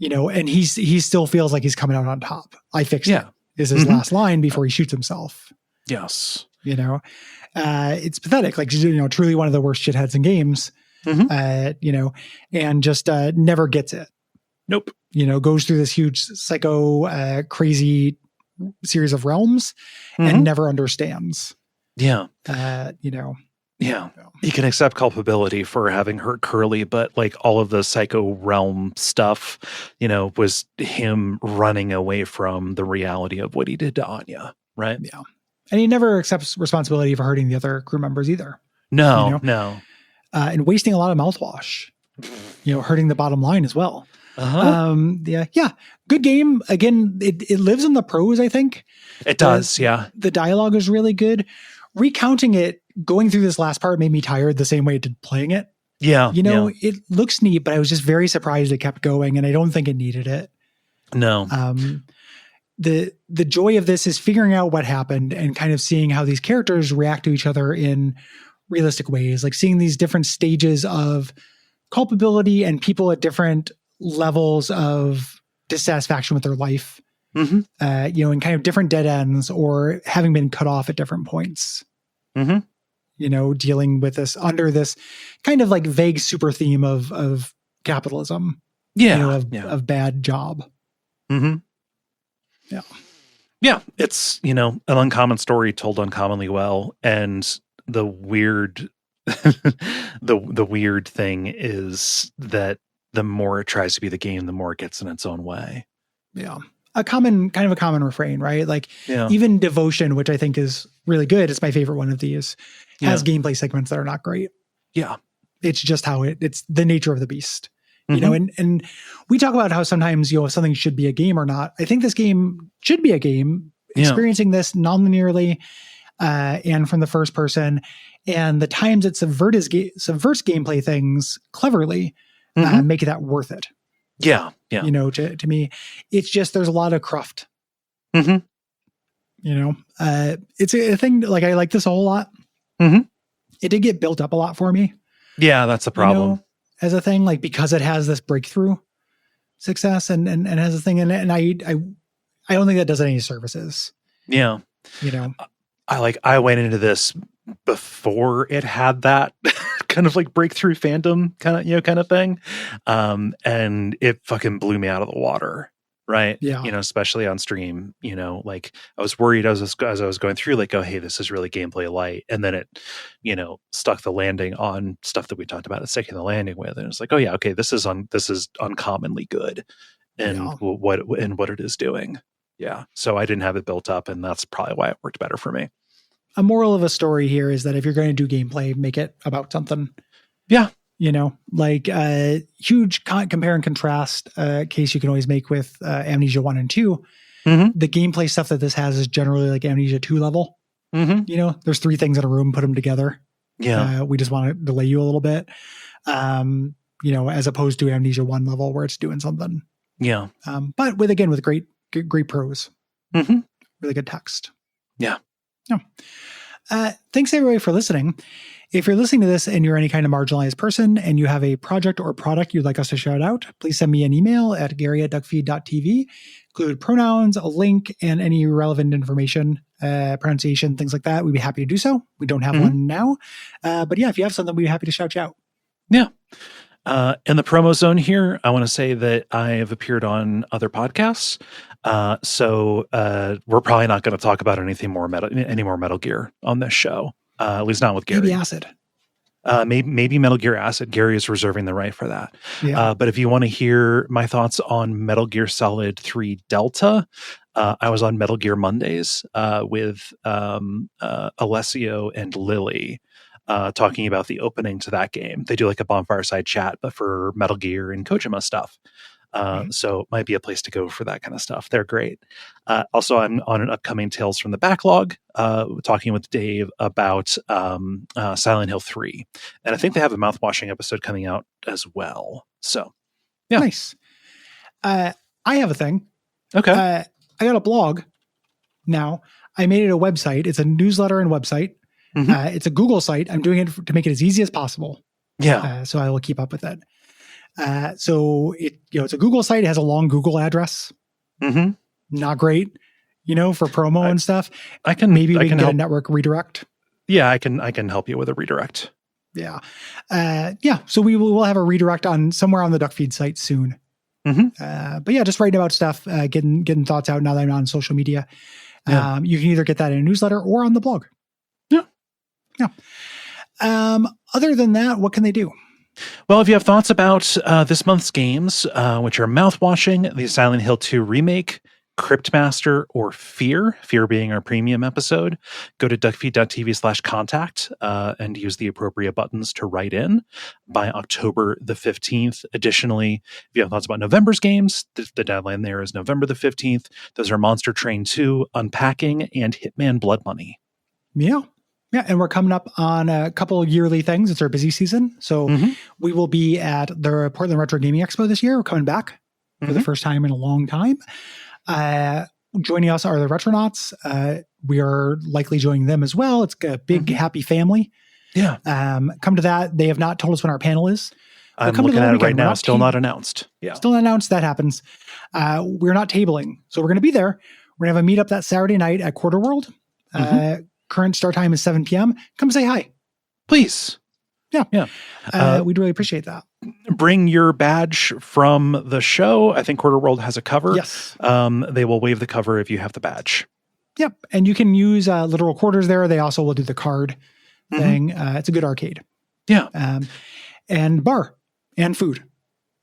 And he still feels like he's coming out on top. I fixed it, is his last line before he shoots himself. Yes. It's pathetic. Like, truly one of the worst shitheads in games, and just never gets it. Nope. Goes through this huge psycho, crazy series of realms and never understands. Yeah. Yeah. He can accept culpability for having hurt Curly, but like all of the psycho realm stuff, was him running away from the reality of what he did to Anya. Right. Yeah. And he never accepts responsibility for hurting the other crew members either. No. And wasting a lot of mouthwash, hurting the bottom line as well. Yeah. Good game. Again, it lives in the prose, I think. It does. Yeah. The dialogue is really good. Recounting it, going through this last part made me tired the same way it did playing it. Yeah. It looks neat, but I was just very surprised it kept going, and I don't think it needed it. No. The joy of this is figuring out what happened and kind of seeing how these characters react to each other in realistic ways, like seeing these different stages of culpability and people at different levels of dissatisfaction with their life, and kind of different dead ends or having been cut off at different points. Dealing with this under this kind of like vague super theme of capitalism, of bad job. Yeah. It's, an uncommon story told uncommonly well. And the weird, the weird thing is that the more it tries to be the game, the more it gets in its own way. Yeah. A common refrain, right? Like even Devotion, which I think is really good. It's my favorite one of these, has gameplay segments that are not great. Yeah. It's just how it's the nature of the beast. And we talk about how sometimes, something should be a game or not. I think this game should be a game, experiencing this non-linearly and from the first person, and the times it subverts gameplay things cleverly, make that worth it. Yeah. Yeah. To me, it's just, there's a lot of cruft. It's a thing, like I like this a whole lot. It did get built up a lot for me. Yeah, that's a problem. As a thing, like, because it has this breakthrough success and has a thing in it. And I don't think that does any services. Yeah. I went into this before it had that kind of like breakthrough fandom kind of thing. And it fucking blew me out of the water. Right. Yeah. Especially on stream, like I was worried as I was going through, like, oh, hey, this is really gameplay light. And then it, stuck the landing on stuff that we talked about, sticking the landing with. And it's like, oh yeah, okay, this is uncommonly good and what it is doing. Yeah. So I didn't have it built up, and that's probably why it worked better for me. A moral of a story here is that if you're going to do gameplay, make it about something. Yeah. Like a huge compare and contrast case you can always make with Amnesia 1 and 2. The gameplay stuff that this has is generally like Amnesia 2 level. There's 3 things in a room, put them together. Yeah. We just want to delay you a little bit, as opposed to Amnesia 1 level where it's doing something. Yeah. But with great prose. Really good text. Yeah. Thanks everybody for listening. If you're listening to this and you're any kind of marginalized person and you have a project or product you'd like us to shout out, please send me an email at Gary@Duckfeed.tv. Include pronouns, a link, and any relevant information, pronunciation, things like that. We'd be happy to do so. We don't have one now. But yeah, if you have something, we'd be happy to shout you out. Yeah. In the promo zone here, I want to say that I have appeared on other podcasts. So we're probably not going to talk about any more Metal Gear on this show. At least not with Gary. Maybe Acid. Maybe Metal Gear Acid. Gary is reserving the right for that. Yeah. But if you want to hear my thoughts on Metal Gear Solid 3 Delta, I was on Metal Gear Mondays with Alessio and Lily talking about the opening to that game. They do like a bonfire side chat, but for Metal Gear and Kojima stuff. So it might be a place to go for that kind of stuff. They're great. Also, I'm on an upcoming Tales from the Backlog, talking with Dave about Silent Hill 3. And I think they have a Mouthwashing episode coming out as well. So, yeah. Nice. I have a thing. Okay. I got a blog now. I made it a website. It's a newsletter and website. Mm-hmm. It's a Google site. I'm doing it to make it as easy as possible. Yeah. So I will keep up with it. So it's a Google site. It has a long Google address. Mm-hmm. Not great, for promo and stuff. We can get help. a network redirect. Yeah, I can help you with a redirect. Yeah. So we will have a redirect on somewhere on the Duckfeed site soon. Mm-hmm. But yeah, just writing about stuff, getting thoughts out now that I'm on social media. Yeah. You can either get that in a newsletter or on the blog. Yeah. Other than that, what can they do? Well, if you have thoughts about this month's games, which are Mouthwashing, the Silent Hill 2 remake, Cryptmaster, or Fear being our premium episode, go to Duckfeed.tv/contact and use the appropriate buttons to write in by October the 15th. Additionally, if you have thoughts about November's games, the deadline there is November the 15th. Those are Monster Train 2, Unpacking, and Hitman Blood Money. Yeah. Yeah, and we're coming up on a couple yearly things. It's our busy season. So we will be at the Portland Retro Gaming Expo this year. We're coming back for the first time in a long time. Joining us are the Retronauts. We are likely joining them as well. It's a big, happy family. Yeah. Come to that. They have not told us when our panel is. I'm looking at it right now. Still not announced. Yeah. Still not announced. That happens. We're not tabling. So we're going to be there. We're going to have a meetup that Saturday night at Quarter World. Current start time is 7 p.m. Come say hi. Please. Yeah. We'd really appreciate that. Bring your badge from the show. I think Quarter World has a cover. Yes. They will waive the cover if you have the badge. Yep. And you can use literal quarters there. They also will do the card thing. It's a good arcade. Yeah. And bar and food.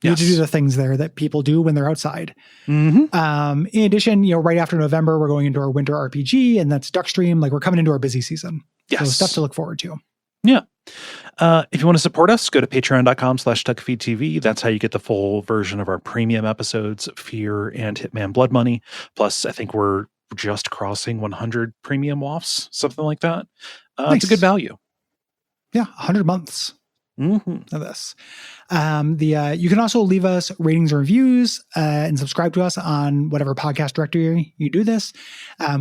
You need to do the things there that people do when they're outside. In addition, right after November, we're going into our winter RPG, and that's Duckstream. Like, we're coming into our busy season. Yes. So stuff to look forward to. Yeah. If you want to support us, go to patreon.com/Duckfeed.tv. That's how you get the full version of our premium episodes, Fear and Hitman Blood Money. Plus, I think we're just crossing 100 premium WAFs, something like that. It's a good value. Yeah, 100 months. Of this. You can also leave us ratings and reviews and subscribe to us on whatever podcast directory you do this.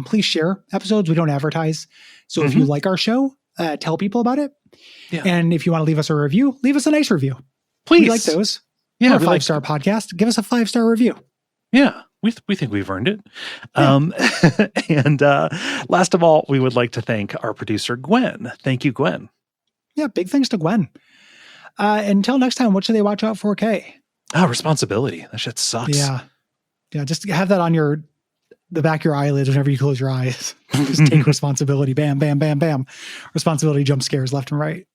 Please share episodes. We don't advertise. So if you like our show, tell people about it. Yeah. And if you want to leave us a review, leave us a nice review. Please. We like those. Yeah. We're a 5-star podcast. Give us a 5-star review. Yeah. We think we've earned it. Yeah. And last of all, we would like to thank our producer, Gwen. Thank you, Gwen. Yeah. Big thanks to Gwen. Until next time, what should they watch out 4K? Responsibility. That shit sucks. Yeah. Just have that on the back of your eyelids whenever you close your eyes. Just take responsibility. Bam, bam, bam, bam. Responsibility jump scares left and right.